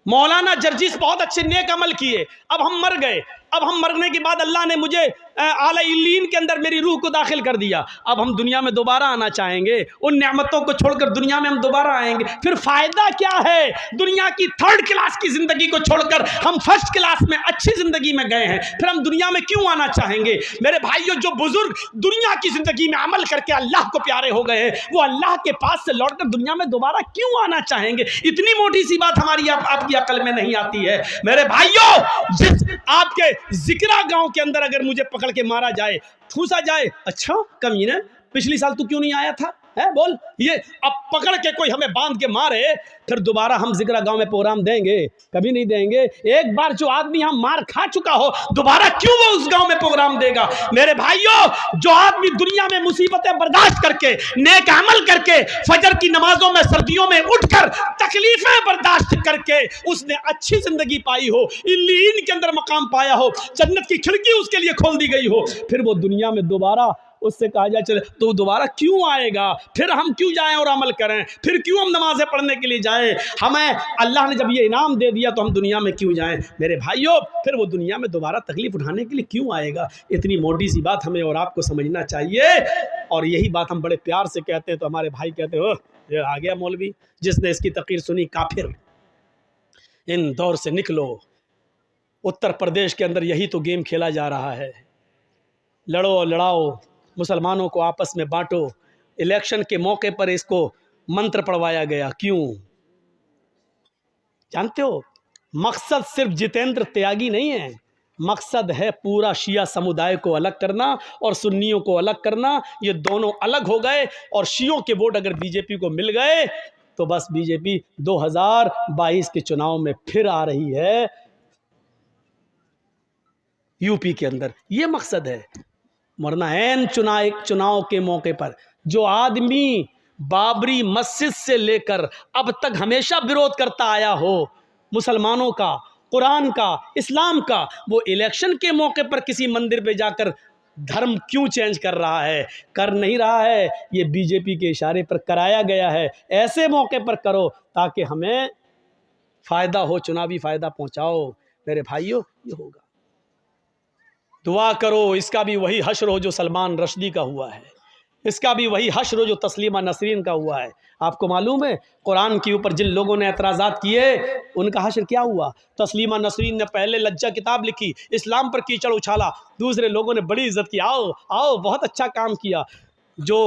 मौलाना जर्जिस बहुत अच्छे नेक अमल किए, अब हम मर गए, अब हम मरने के बाद अल्लाह ने मुझे आला इल्लीन के अंदर मेरी रूह को दाखिल कर दिया, अब हम दुनिया में दोबारा आना चाहेंगे, उन नेमतों को छोड़कर दुनिया में हम दोबारा आएंगे, फिर फ़ायदा क्या है? दुनिया की 3rd क्लास की ज़िंदगी को छोड़कर हम 1st क्लास में अच्छी ज़िंदगी में गए हैं, फिर हम दुनिया में क्यों आना चाहेंगे? मेरे भाइयों, जो बुज़ुर्ग दुनिया की ज़िंदगी में अमल करके अल्लाह को प्यारे हो गए हैं, वो अल्लाह के पास से लौट कर दुनिया में दोबारा क्यों आना चाहेंगे? इतनी मोटी सी बात हमारी आपकी अकल में नहीं आती है। मेरे भाइयों, जिस आपके जिक्रा गांव के अंदर अगर मुझे पकड़ के मारा जाए, ठूसा जाए, अच्छा कमीने पिछली साल तू क्यों नहीं आया था, है बोल, ये अब पकड़ के कोई हमें बांध के मारे, फिर दोबारा हम जिक्रा गांव में प्रोग्राम देंगे? कभी नहीं देंगे। एक बार जो आदमी हम मार खा चुका हो, दोबारा क्यों वो उस गांव में प्रोग्राम देगा? मेरे भाइयों, जो आदमी दुनिया में मुसीबतें बर्दाश्त करके, नेक अमल करके, फजर की नमाजों में सर्दियों में उठकर तकलीफें बर्दाश्त करके उसने अच्छी जिंदगी पाई हो, इल्लीन के अंदर मकाम पाया हो, जन्नत की खिड़की उसके लिए खोल दी गई हो, फिर वो दुनिया में दोबारा उससे कहा जाए चले तो दोबारा क्यों आएगा? फिर हम क्यों जाएं और अमल करें? फिर क्यों हम नमाज़ें पढ़ने के लिए जाएं? हमें अल्लाह ने जब ये इनाम दे दिया तो हम दुनिया में क्यों जाएं? मेरे भाइयों, फिर वो दुनिया में दोबारा तकलीफ उठाने के लिए क्यों आएगा? इतनी मोटी सी बात हमें और आपको समझना चाहिए। और यही बात हम बड़े प्यार से कहते हैं तो हमारे भाई कहते हो ये आ गया मौलवी, जिसने इसकी तकरीर सुनी काफिर, इन दौर से निकलो। उत्तर प्रदेश के अंदर यही तो गेम खेला जा रहा है, लड़ो और लड़ाओ, मुसलमानों को आपस में बांटो। इलेक्शन के मौके पर इसको मंत्र पढ़वाया गया, क्यों जानते हो? मकसद सिर्फ जितेंद्र त्यागी नहीं है, मकसद है पूरा शिया समुदाय को अलग करना और सुन्नियों को अलग करना। ये दोनों अलग हो गए और शियों के वोट अगर बीजेपी को मिल गए तो बस बीजेपी 2022 के चुनाव में फिर आ रही है यूपी के अंदर, ये मकसद है। वरना ऐन चुनाव के मौके पर जो आदमी बाबरी मस्जिद से लेकर अब तक हमेशा विरोध करता आया हो मुसलमानों का, कुरान का, इस्लाम का, वो इलेक्शन के मौके पर किसी मंदिर पे जाकर धर्म क्यों चेंज कर रहा है? कर नहीं रहा है, ये बीजेपी के इशारे पर कराया गया है। ऐसे मौके पर करो ताकि हमें फ़ायदा हो, चुनावी फ़ायदा पहुंचाओ। मेरे भाइयों, ये होगा। दुआ करो इसका भी वही हश्र हो जो सलमान रश्दी का हुआ है, इसका भी वही हश्र हो जो तस्लीमा नसरीन का हुआ है। आपको मालूम है कुरान के ऊपर जिन लोगों ने एतराज़ात किए उनका हश्र क्या हुआ? तस्लीमा नसरीन ने पहले लज्जा किताब लिखी, इस्लाम पर कीचड़ उछाला, दूसरे लोगों ने बड़ी इज्जत की, आओ आओ बहुत अच्छा काम किया। जो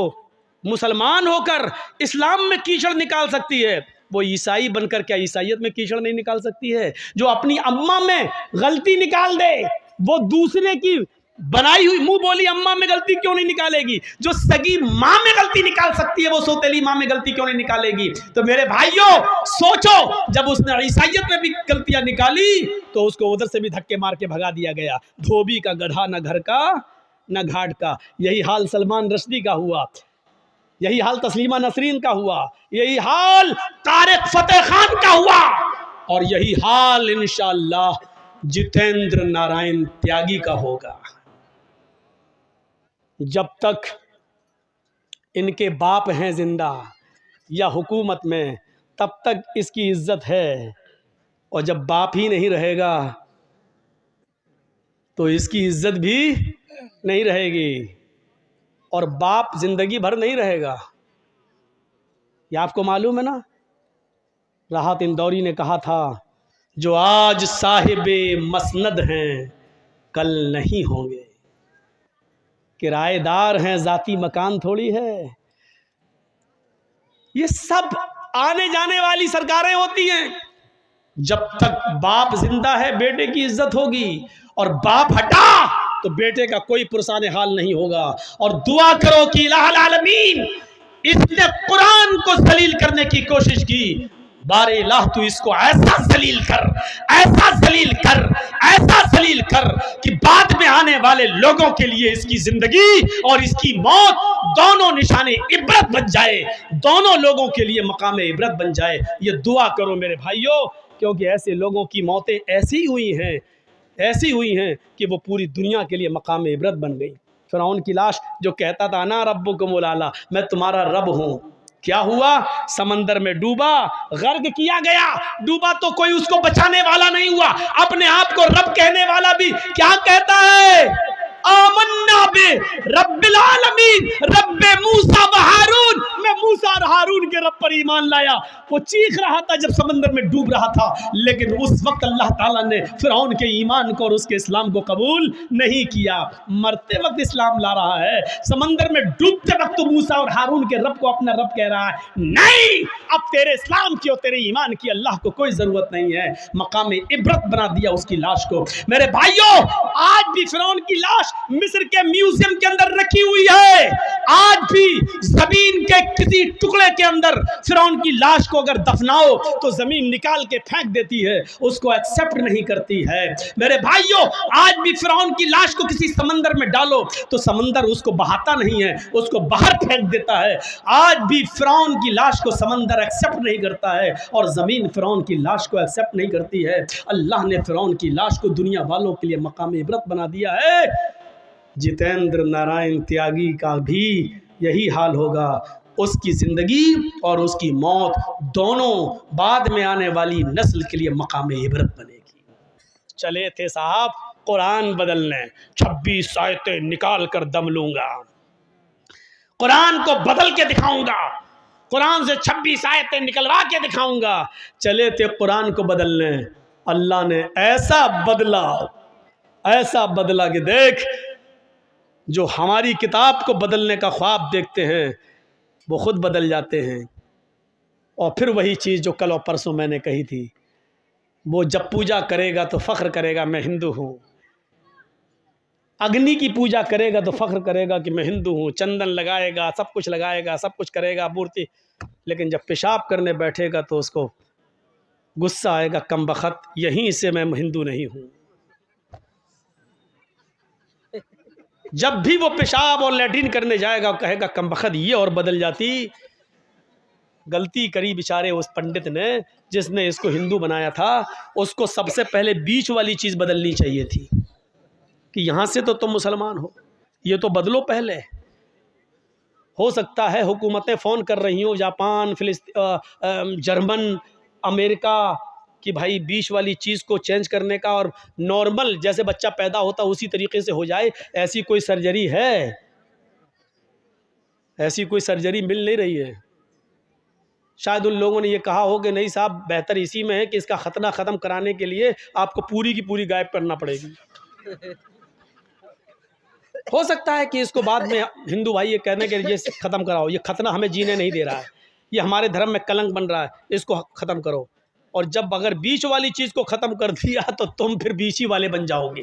मुसलमान होकर इस्लाम में कीचड़ निकाल सकती है वो ईसाई बनकर क्या ईसाइयत में कीचड़ नहीं निकाल सकती है? जो अपनी अम्मा में गलती निकाल दे वो दूसरे की बनाई हुई मुंह बोली अम्मा में गलती क्यों नहीं निकालेगी? जो सगी माँ में गलती निकाल सकती है वो सौतेली माँ में गलती क्यों नहीं निकालेगी? तो मेरे भाइयों सोचो, जब उसने ईसाइयत में भी गलतियां निकाली तो उसको उधर से भी धक्के मार के भगा दिया गया। धोबी का गधा न घर का न घाट का। यही हाल सलमान रश्दी का हुआ, यही हाल तस्लीमा नसरीन का हुआ, यही हाल तारिक फतेह खान का हुआ और यही हाल इंशाअल्लाह जितेंद्र नारायण त्यागी का होगा। जब तक इनके बाप हैं जिंदा या हुकूमत में तब तक इसकी इज्जत है, और जब बाप ही नहीं रहेगा तो इसकी इज्जत भी नहीं रहेगी, और बाप जिंदगी भर नहीं रहेगा। ये आपको मालूम है ना? राहत इंदौरी ने कहा था जो आज साहिबे मसनद हैं कल नहीं होंगे, किराएदार हैं जाती मकान थोड़ी है। ये सब आने जाने वाली सरकारें होती हैं। जब तक बाप जिंदा है बेटे की इज्जत होगी, और बाप हटा तो बेटे का कोई पुरसाने हाल नहीं होगा। और दुआ करो कि इलाहुल आलमीन इसने कुरान को जलील करने की कोशिश की, बारे इलाह तू इसको ऐसा जलील कर, ऐसा जलील कर, ऐसा जलील कर कि बाद में आने वाले लोगों के लिए इसकी जिंदगी और इसकी मौत दोनों निशाने इबरत बन जाए, दोनों लोगों के लिए मकाम इबरत बन जाए। ये दुआ करो मेरे भाइयों, क्योंकि ऐसे लोगों की मौतें ऐसी हुई हैं, ऐसी हुई हैं कि वो पूरी दुनिया के लिए मकाम इबरत बन गई। फिरौन की लाश जो कहता था ना रब्बुकुमुल आला, मैं तुम्हारा रब हूँ, क्या हुआ? समंदर में डूबा, गर्क किया गया। डूबा तो कोई उसको बचाने वाला नहीं हुआ, अपने आप को रब कहने वाला भी क्या कहता है? आमन्ना बे रब्बिल आलमीन, रब्बे मूसा व हारून, मैं मूसा और हारून के रब पर ईमान लाया। वो चीख रहा था जब समंदर में डूब रहा था, लेकिन उस वक्त अल्लाह ताला ने फिरौन के ईमान को और उसके इस्लाम को कबूल नहीं किया। मरते वक्त इस्लाम ला रहा है, समंदर में डूबते वक्त तो मूसा और हारून के रब को अपना रब कह रहा है। नहीं, अब तेरे इस्लाम की और तेरे ईमान की अल्लाह को कोई जरूरत नहीं है। मकाम इबरत बना दिया उसकी लाश को। मेरे भाइयों, आज भी फिरौन की लाश मिस्र के म्यूजियम के अंदर रखी हुई है। आज भी जमीन के किसी टुकड़े के अंदर फिरौन की लाश को अगर दफनाओ तो जमीन निकाल के फेंक देती है, उसको एक्सेप्ट नहीं करती है। मेरे भाइयों, आज भी फिरौन की लाश को किसी समंदर में डालो तो समंदर उसको बहाता नहीं है, उसको बाहर फेंक देता है। आज भी फिरौन की लाश को समंदर एक्सेप्ट नहीं करता है और जमीन फिरौन की लाश को एक्सेप्ट नहीं करती है। अल्लाह ने फिरौन की लाश को दुनिया वालों के लिए मकाम इबरत बना दिया है। जितेंद्र नारायण त्यागी का भी यही हाल होगा। उसकी ज़िंदगी और उसकी मौत दोनों बाद में आने वाली नस्ल के लिए मकाम इबरत बनेगी। चले थे साहब कुरान बदलने, 26 आयतें निकाल कर दम लूंगा, कुरान को बदल के दिखाऊंगा, कुरान से 26 आयतें निकलवा के दिखाऊंगा। चले थे कुरान को बदलने, अल्लाह ने ऐसा बदला कि देख, जो हमारी किताब को बदलने का ख्वाब देखते हैं वो खुद बदल जाते हैं। और फिर वही चीज़ जो कल और परसों मैंने कही थी, वो जब पूजा करेगा तो फ़ख्र करेगा मैं हिंदू हूँ, अग्नि की पूजा करेगा तो फ़ख्र करेगा कि मैं हिंदू हूँ, चंदन लगाएगा, सब कुछ लगाएगा, सब कुछ करेगा मूर्ति, लेकिन जब पेशाब करने बैठेगा तो उसको गुस्सा आएगा, कमबख्त, यहीं से मैं हिंदू नहीं हूँ। जब भी वो पेशाब और लैट्रिन करने जाएगा कहेगा कमबख्त, ये और बदल जाती। गलती करी बेचारे उस पंडित ने जिसने इसको हिंदू बनाया था। उसको सबसे पहले बीच वाली चीज़ बदलनी चाहिए थी कि यहाँ से तो तुम मुसलमान हो, ये तो बदलो पहले। हो सकता है हुकूमतें फ़ोन कर रही हों, जापान, जर्मन, अमेरिका, कि भाई बीच वाली चीज़ को चेंज करने का और नॉर्मल जैसे बच्चा पैदा होता उसी तरीके से हो जाए। ऐसी कोई सर्जरी है? ऐसी कोई सर्जरी मिल नहीं रही है। शायद उन लोगों ने ये कहा हो कि नहीं साहब, बेहतर इसी में है कि इसका खतना ख़त्म कराने के लिए आपको पूरी की पूरी गायब करना पड़ेगी। हो सकता है कि इसको बाद में हिंदू भाई ये कहने के लिए ख़त्म कराओ, ये खतना हमें जीने नहीं दे रहा है, ये हमारे धर्म में कलंक बन रहा है, इसको ख़त्म करो। और जब अगर बीच वाली चीज़ को ख़त्म कर दिया तो तुम फिर बीच वाले बन जाओगे,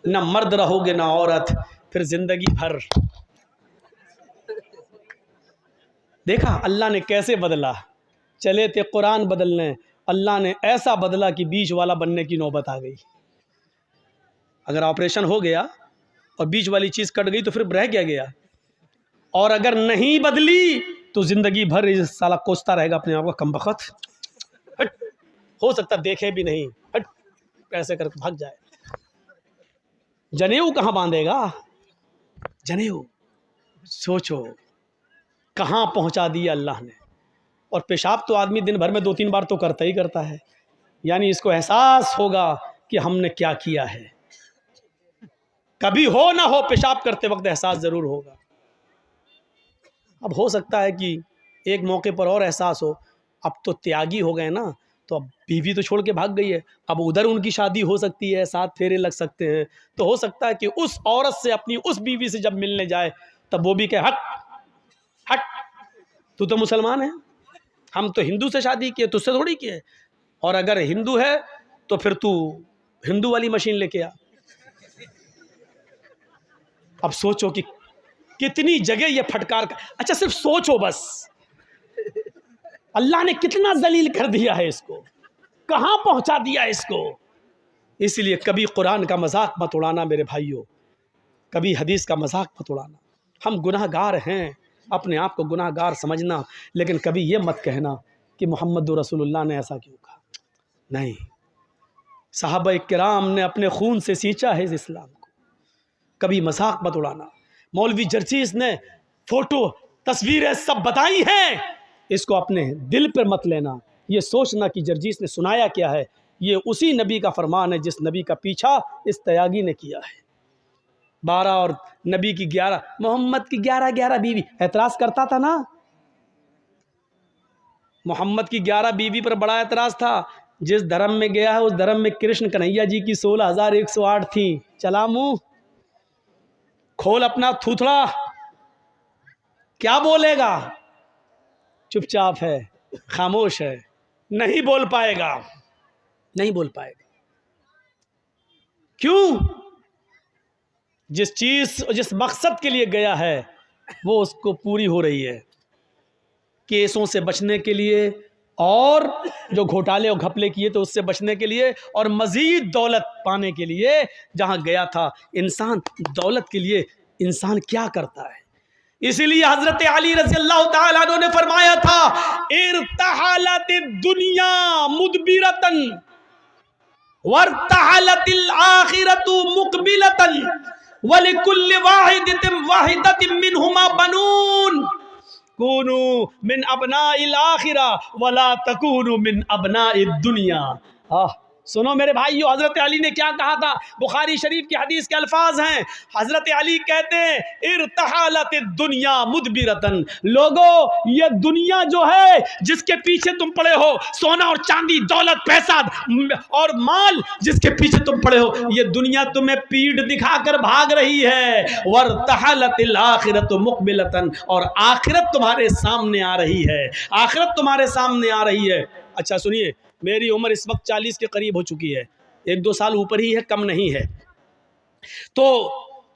ना मर्द रहोगे ना औरत, फिर ज़िंदगी भर। देखा अल्लाह ने कैसे बदला। चले थे कुरान बदलने, अल्लाह ने ऐसा बदला कि बीच वाला बनने की नौबत आ गई। अगर ऑपरेशन हो गया और बीच वाली चीज़ कट गई तो फिर रह गया। और अगर नहीं बदली तो ज़िंदगी भर इस साला कोसता रहेगा अपने आप को, कमबख्त, हट, हो सकता देखे भी नहीं, हट, ऐसे करके भाग जाए। जनेऊ कहाँ बांधेगा? जनेऊ सोचो कहाँ पहुँचा दिया अल्लाह ने। और पेशाब तो आदमी दिन भर में 2-3 बार तो करता ही करता है, यानी इसको एहसास होगा कि हमने क्या किया है। कभी हो ना हो, पेशाब करते वक्त एहसास ज़रूर होगा। अब हो सकता है कि एक मौके पर और एहसास हो, अब तो त्यागी हो गए ना, तो अब बीवी तो छोड़ के भाग गई है, अब उधर उनकी शादी हो सकती है, 7 फेरे लग सकते हैं, तो हो सकता है कि उस औरत से, अपनी उस बीवी से जब मिलने जाए तब वो भी कहे हट हट, तू तो मुसलमान है, हम तो हिंदू से शादी किए, तुझसे थोड़ी किए, और अगर हिंदू है तो फिर तू हिंदू वाली मशीन लेके आ। अब सोचो कि कितनी जगह ये फटकार का, अच्छा सिर्फ सोचो बस, अल्लाह ने कितना जलील कर दिया है इसको, कहाँ पहुँचा दिया इसको। इसलिए कभी कुरान का मजाक मत उड़ाना मेरे भाइयों, कभी हदीस का मजाक मत उड़ाना। हम गुनाहगार हैं, अपने आप को गुनाहगार समझना, लेकिन कभी ये मत कहना कि मोहम्मद रसूलुल्लाह ने ऐसा क्यों कहा। नहीं, सहाबा किराम ने अपने खून से सींचा है इस इस्लाम को। कभी मजाक मत उड़ाना। मौलवी जर्जीस ने फ़ोटो तस्वीरें सब बताई हैं, इसको अपने दिल पर मत लेना। ये सोचना कि जर्जीस ने सुनाया क्या है, ये उसी नबी का फरमान है जिस नबी का पीछा इस तयागी ने किया है। 12 और नबी की 11, मोहम्मद की 11 बीवी। एतराज़ करता था ना, मोहम्मद की 11 बीवी पर बड़ा एतराज़ था। जिस धर्म में गया है उस धर्म में कृष्ण कन्हैया जी की 16,108 थी। चला मुँह, खोल अपना थूथड़ा, क्या बोलेगा? चुपचाप है, खामोश है, नहीं बोल पाएगा, नहीं बोल पाएगा। क्यों? जिस चीज़, जिस मकसद के लिए गया है वो उसको पूरी हो रही है। केसों से बचने के लिए, और जो घोटाले और घपले किए तो उससे बचने के लिए, और मज़ीद दौलत पाने के लिए जहाँ गया था। इंसान दौलत के लिए इंसान क्या करता है। इसीलिए हजरत अली रज़ी अल्लाह ताला अन्हु ने फरमाया था, इर्तहलतिद दुनिया मुदबिरतन वर्तहलतिल आखिरतु मुक़बिलतन वलिकुल्लि वाहिदतिन मिनहुमा बनून कूनू मिन अबनाइल आखिरा वला तकूनू मिन अबनाइद दुनिया। सुनो मेरे भाइयों, हज़रत अली ने क्या कहा था? बुखारी शरीफ की हदीस के अल्फाज हैं। हज़रत अली कहते हैं, इर्तहलतिद दुनिया मुदबिरतन, लोगों ये दुनिया जो है जिसके पीछे तुम पड़े हो, सोना और चांदी, दौलत, पैसा और माल जिसके पीछे तुम पड़े हो, ये दुनिया तुम्हें पीठ दिखाकर भाग रही है। वर्तहलतिल आखिरतु मुक़बिलतन, और आखिरत तुम्हारे सामने आ रही है, आखिरत तुम्हारे सामने आ रही है। अच्छा सुनिए, मेरी उम्र इस वक्त 40 के करीब हो चुकी है, 1-2 साल ऊपर ही है, कम नहीं है। तो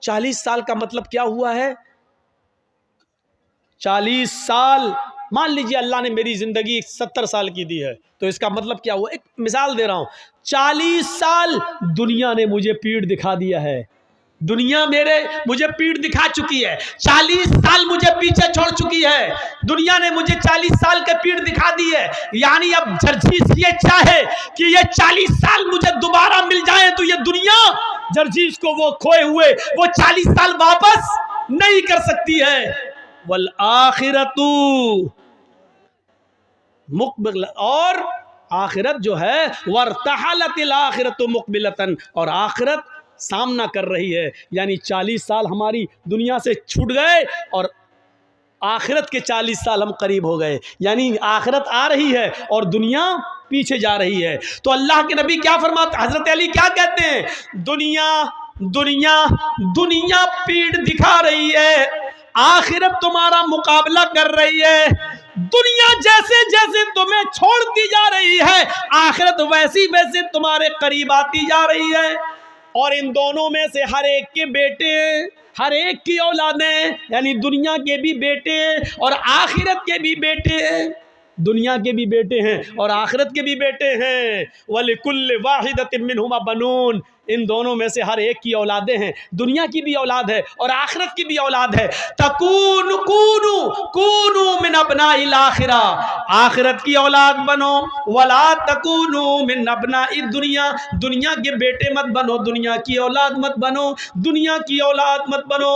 40 साल का मतलब क्या हुआ है? 40 साल, मान लीजिए अल्लाह ने मेरी ज़िंदगी 70 साल की दी है, तो इसका मतलब क्या हुआ? एक मिसाल दे रहा हूँ। 40 साल दुनिया ने मुझे पीठ दिखा दिया है, दुनिया मुझे पीठ दिखा चुकी है। 40 साल मुझे पीछे छोड़ चुकी है, दुनिया ने मुझे 40 साल के पीठ दिखा दी है। यानी अब जर्जीस ये चाहे कि ये 40 साल मुझे दोबारा मिल जाए तो ये दुनिया जर्जीस को वो खोए हुए वो 40 साल वापस नहीं कर सकती है। वल आखिरतु मुक़बिल, और आखिरत जो है, वर्तहलतिल आखिरतु मुक़बिलतन, और आखिरत सामना कर रही है। यानी 40 साल हमारी दुनिया से छूट गए और आखिरत के 40 साल हम करीब हो गए। यानी आखिरत आ रही है और दुनिया पीछे जा रही है। तो अल्लाह के नबी क्या फरमाते, हजरत अली क्या कहते हैं? दुनिया दुनिया दुनिया पीठ दिखा रही है, आखिरत तुम्हारा मुकाबला कर रही है। दुनिया जैसे जैसे तुम्हें छोड़ती जा रही है, आखिरत वैसी वैसे तुम्हारे करीब आती जा रही है। और इन दोनों में से हर एक के बेटे, हर एक की औलादें, यानी दुनिया के भी बेटे और आखिरत के भी बेटे, दुनिया के भी बेटे हैं और आखिरत के भी बेटे हैं। वलिकुल्लि वाहिदतिन मिनहुमा बनून, इन दोनों में से हर एक की औलादें हैं, दुनिया की भी औलाद है और आखिरत की भी औलाद है। तकूनु कूनु कूनु मिन अबनाइल आखिरा, आखिरत की औलाद बनो, वला तकूनु मिन अबनाइद दुनिया, दुनिया के बेटे मत बनो, दुनिया की औलाद मत बनो, दुनिया की औलाद मत बनो।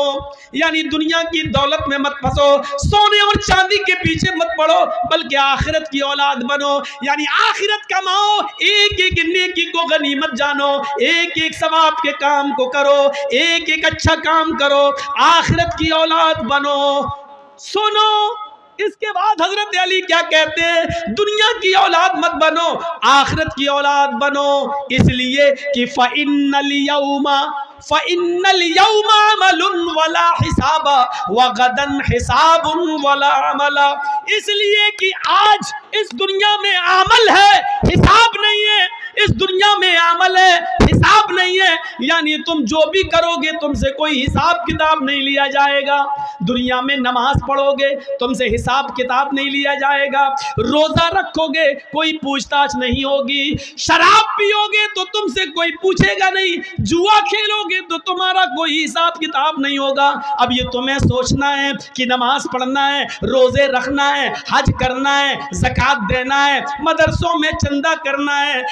यानी दुनिया की दौलत में मत फंसो, सोने और चांदी के पीछे मत पड़ो, बल्कि आखिरत की औलाद बनो। यानी आखिरत कमाओ, एक एक नेकी को गनीमत जानो, एक एक सवाब के काम को करो, एक एक अच्छा काम करो, आखिरत की औलाद बनो। सुनो, इसके बाद हजरत अली क्या कहते हैं? दुनिया की औलाद मत बनो, आखिरत की औलाद बनो। इसलिए कि फ़इन्नल यौमा अमलुन वला हिसाबा व गदन हिसाबुन वला अमला। इसलिए कि आज इस दुनिया में अमल है, हिसाब नहीं है। इस दुनिया में अमल है, हिसाब नहीं है, यानी तुम जो भी करोगे तुमसे कोई हिसाब किताब नहीं लिया जाएगा। दुनिया में नमाज पढ़ोगे तुमसे हिसाब किताब नहीं लिया जाएगा, रोजा रखोगे कोई पूछताछ नहीं होगी, शराब पियोगे तो तुमसे कोई पूछेगा नहीं, जुआ खेलोगे तो तुम्हारा कोई हिसाब किताब नहीं होगा। अब ये तुम्हें सोचना है कि नमाज पढ़ना है, रोजे रखना है, हज करना है, ज़कात देना है, मदरसों में चंदा करना है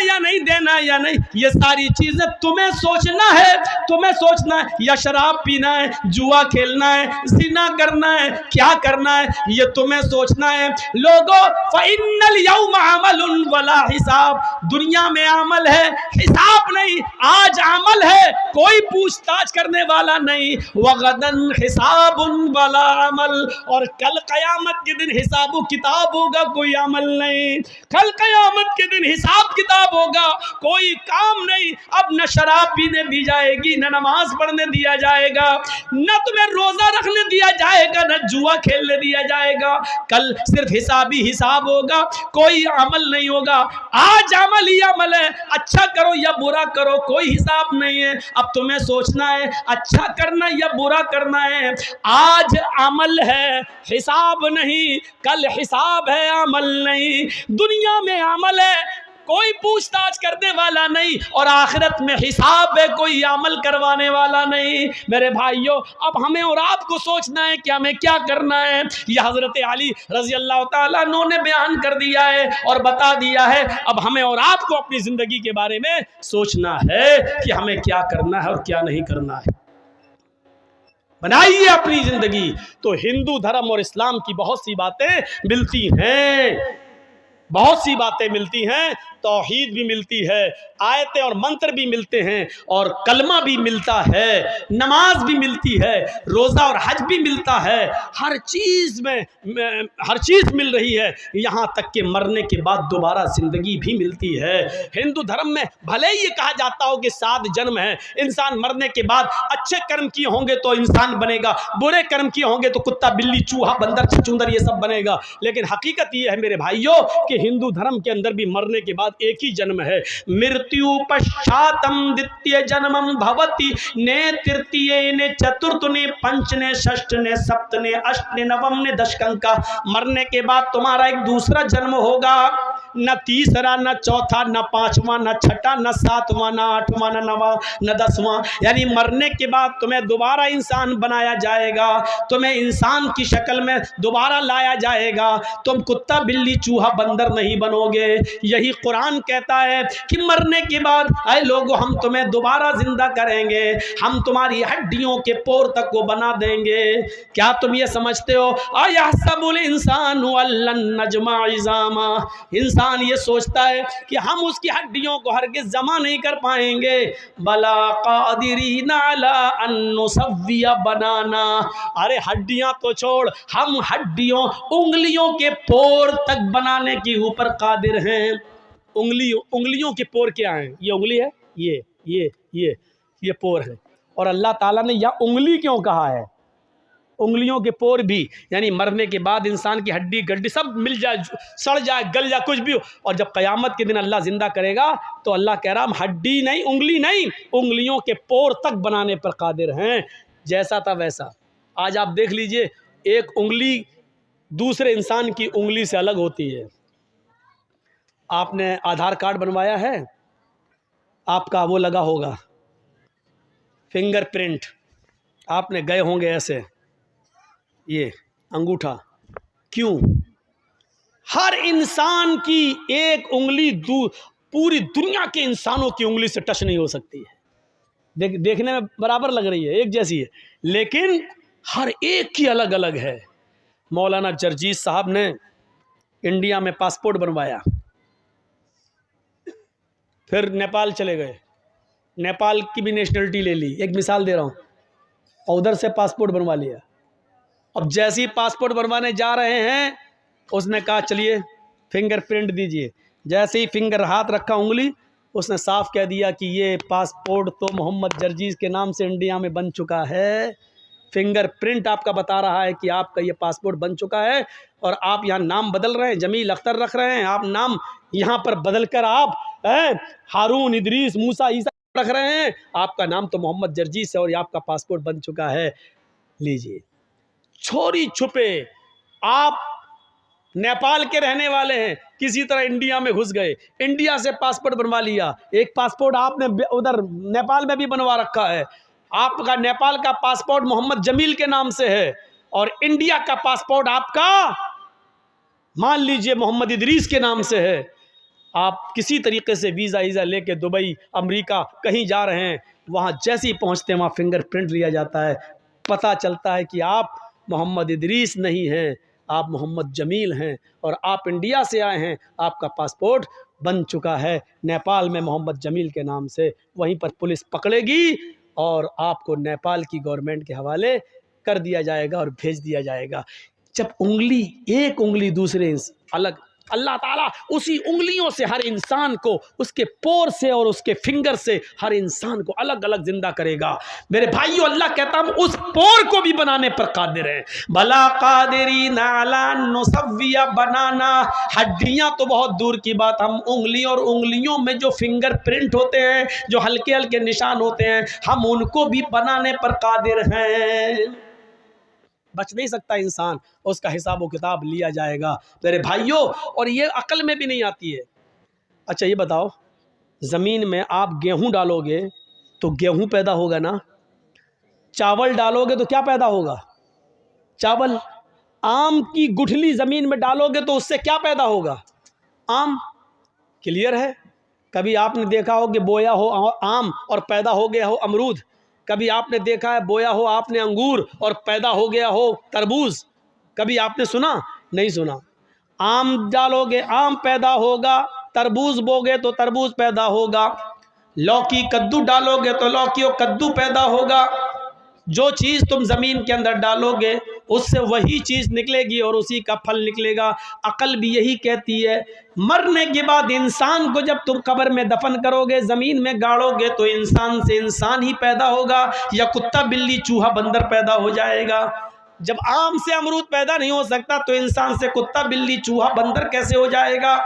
या नहीं देना है या नहीं, ये सारी चीजें तुम्हें सोचना है, तुम्हें सोचना है। या शराब पीना है, जुआ खेलना है, ज़िना करना है, क्या करना है, ये तुम्हें सोचना है। लोगों फ़इन्नल यौम अमलुन वला हिसाब, दुनिया में अमल है, हिसाब नहीं। आज अमल है, कोई पूछताछ करने वाला नहीं। वगदन हिसाबुन वला अमल, और कल कयामत के दिन हिसाब किताब होगा, कोई अमल नहीं। कल कयामत के दिन हिसाब किताब होगा, कोई काम नहीं। अब न शराब पीने दी जाएगी, न नमाज पढ़ने दिया जाएगा, न तुम्हें रोजा रखने दिया जाएगा, न जुआ खेलने दिया जाएगा। कल सिर्फ हिसाब ही हिसाब होगा, कोई अमल नहीं होगा। आज अमल ही अमल है, अच्छा करो या बुरा करो, कोई हिसाब नहीं है। अब तुम्हें सोचना है अच्छा करना या बुरा करना है। आज अमल है, हिसाब नहीं, कल हिसाब है, अमल नहीं। दुनिया में अमल है, कोई पूछताछ करने वाला नहीं, और आखिरत में हिसाब है, कोई अमल करवाने वाला नहीं। मेरे भाइयों, अब हमें और आपको सोचना है कि हमें क्या करना है। यह हजरत अली रजी अल्लाह ताला अन्हु ने बयान कर दिया है और बता दिया है। अब हमें और आपको अपनी जिंदगी के बारे में सोचना है कि हमें क्या करना है और क्या नहीं करना है। बनाइए अपनी जिंदगी। तो हिंदू धर्म और इस्लाम की बहुत सी बातें मिलती हैं, बहुत सी बातें मिलती हैं, तौहीद भी मिलती है, आयतें और मंत्र भी मिलते हैं, और कलमा भी मिलता है, नमाज भी मिलती है, रोज़ा और हज भी मिलता है। हर चीज़ में हर चीज़ मिल रही है, यहाँ तक कि मरने के बाद दोबारा ज़िंदगी भी मिलती है। हिंदू धर्म में भले ही ये कहा जाता हो कि 7 जन्म है, इंसान मरने के बाद अच्छे कर्म किए होंगे तो इंसान बनेगा, बुरे कर्म किए होंगे तो कुत्ता, बिल्ली, चूहा, बंदर, छछूंदर ये सब बनेगा। लेकिन हकीकत ये है मेरे भाइयों कि हिंदू धर्म के अंदर भी मरने के बाद एक ही जन्म है। मृत्यु पश्चातम द्वितीय जन्मम भवति, ने तृतीय ने चतुर्थ ने पंच ने षष्ठ ने सप्त ने अष्ट ने नवम ने दशकं का। मरने के बाद तुम्हारा एक दूसरा जन्म होगा, न तीसरा, न चौथा, न पांचवा, न छठा, न सातवां, न आठवां, न नवा, न 10वां। यानी मरने के बाद तुम्हें दोबारा इंसान बनाया जाएगा, तुम्हें इंसान की शक्ल में दोबारा लाया जाएगा। तुम कुत्ता, बिल्ली, चूहा, बंदर नहीं बनोगे। यही कुरान कहता है कि मरने के बाद ऐ लोगों, हम तुम्हें दोबारा जिंदा करेंगे, हम तुम्हारी हड्डियों के पोर तक को बना देंगे। क्या तुम ये समझते हो? अयहसबुल इंसानु अल्लन नजमा इज़ामा, इंसान ये सोचता है कि हम उसकी हड्डियों को हरगिज़ जमा नहीं कर पाएंगे। बला कादिरीन अला अन नुसव्विया बनाना, अरे हड्डियां तो छोड़, हम हड्डियों, उंगलियों के पोर तक बनाने के ऊपर कादिर हैं। उंगलियों के पोर क्या हैं? ये उंगली है, ये पोर है। और अल्लाह ताला ने यह उंगली क्यों कहा है? उंगलियों के पोर भी, यानी मरने के बाद इंसान की हड्डी गड्डी सब मिल जाए, सड़ जाए, गल जाए, कुछ भी हो, और जब क़यामत के दिन अल्लाह ज़िंदा करेगा तो अल्लाह कह रहा हम हड्डी नहीं, उंगली नहीं, उंगलियों के पोर तक बनाने पर कादिर हैं। जैसा था वैसा। आज आप देख लीजिए, एक उंगली दूसरे इंसान की उंगली से अलग होती है। आपने आधार कार्ड बनवाया है, आपका वो लगा होगा फिंगरप्रिंट, आपने गए होंगे ऐसे, ये अंगूठा। क्यों? हर इंसान की एक उंगली पूरी दुनिया के इंसानों की उंगली से टच नहीं हो सकती है। देखने में बराबर लग रही है, एक जैसी है, लेकिन हर एक की अलग अलग है। मौलाना जरजीस साहब ने इंडिया में पासपोर्ट बनवाया, फिर नेपाल चले गए, नेपाल की भी नेशनलिटी ले ली, एक मिसाल दे रहा हूँ, और उधर से पासपोर्ट बनवा लिया। अब जैसे ही पासपोर्ट बनवाने जा रहे हैं, उसने कहा चलिए फिंगरप्रिंट दीजिए। जैसे ही फिंगर हाथ रखा उंगली, उसने साफ कह दिया कि ये पासपोर्ट तो मोहम्मद जरजीस के नाम से इंडिया में बन चुका है। फिंगरप्रिंट आपका बता रहा है कि आपका ये पासपोर्ट बन चुका है और आप यहाँ नाम बदल रहे हैं, जमील अख्तर रख रहे हैं, आप नाम यहाँ पर बदल कर आप हारून, इदरीस, मूसा, ईसा रख रहे हैं, आपका नाम तो मोहम्मद जर्जीस है और ये आपका पासपोर्ट बन चुका है, लीजिए। छोरी छुपे आप नेपाल के रहने वाले हैं, किसी तरह इंडिया में घुस गए, इंडिया से पासपोर्ट बनवा लिया। एक पासपोर्ट आपने उधर नेपाल में भी बनवा रखा है, आपका नेपाल का पासपोर्ट मोहम्मद जमील के नाम से है और इंडिया का पासपोर्ट आपका मान लीजिए मोहम्मद इदरीस के नाम से है। आप किसी तरीके से वीज़ा वीज़ा लेके दुबई, अमेरिका कहीं जा रहे हैं, वहाँ जैसे ही पहुँचते हैं वहाँ फिंगरप्रिंट लिया जाता है, पता चलता है कि आप मोहम्मद इदरीस नहीं हैं, आप मोहम्मद जमील हैं और आप इंडिया से आए हैं, आपका पासपोर्ट बन चुका है नेपाल में मोहम्मद जमील के नाम से। वहीं पर पुलिस पकड़ेगी और आपको नेपाल की गवर्नमेंट के हवाले कर दिया जाएगा और भेज दिया जाएगा। जब उंगली, एक उंगली दूसरे अलग, अल्लाह ताला उसी उंगलियों से हर इंसान को, उसके पोर से और उसके फिंगर से हर इंसान को अलग अलग जिंदा करेगा। मेरे भाइयों, अल्लाह कहता हम उस पोर को भी बनाने पर कादिर हैं। भला कादिरी नाला नुसव्विया बनाना, हड्डियां तो बहुत दूर की बात, हम उंगली और उंगलियों में जो फिंगर प्रिंट होते हैं, जो हल्के हल्के निशान होते हैं, हम उनको भी बनाने पर कादिर हैं। बच नहीं सकता इंसान, उसका हिसाब व किताब लिया जाएगा मेरे भाइयों, और ये अकल में भी नहीं आती है। अच्छा ये बताओ, ज़मीन में आप गेहूं डालोगे तो गेहूं पैदा होगा ना, चावल डालोगे तो क्या पैदा होगा, चावल। आम की गुठली ज़मीन में डालोगे तो उससे क्या पैदा होगा, आम। क्लियर है। कभी आपने देखा हो कि बोया हो आम और पैदा हो गया हो अमरूद, कभी आपने देखा है बोया हो आपने अंगूर और पैदा हो गया हो तरबूज, कभी आपने सुना, नहीं सुना। आम डालोगे आम पैदा होगा, तरबूज बोगे तो तरबूज पैदा होगा, लौकी कद्दू डालोगे तो लौकी और कद्दू पैदा होगा। जो चीज़ तुम ज़मीन के अंदर डालोगे उससे वही चीज़ निकलेगी और उसी का फल निकलेगा। अकल भी यही कहती है। मरने के बाद इंसान को जब तुम कब्र में दफन करोगे, ज़मीन में गाड़ोगे, तो इंसान से इंसान ही पैदा होगा या कुत्ता बिल्ली चूहा बंदर पैदा हो जाएगा। जब आम से अमरूद पैदा नहीं हो सकता तो इंसान से कुत्ता बिल्ली चूहा बंदर कैसे हो जाएगा।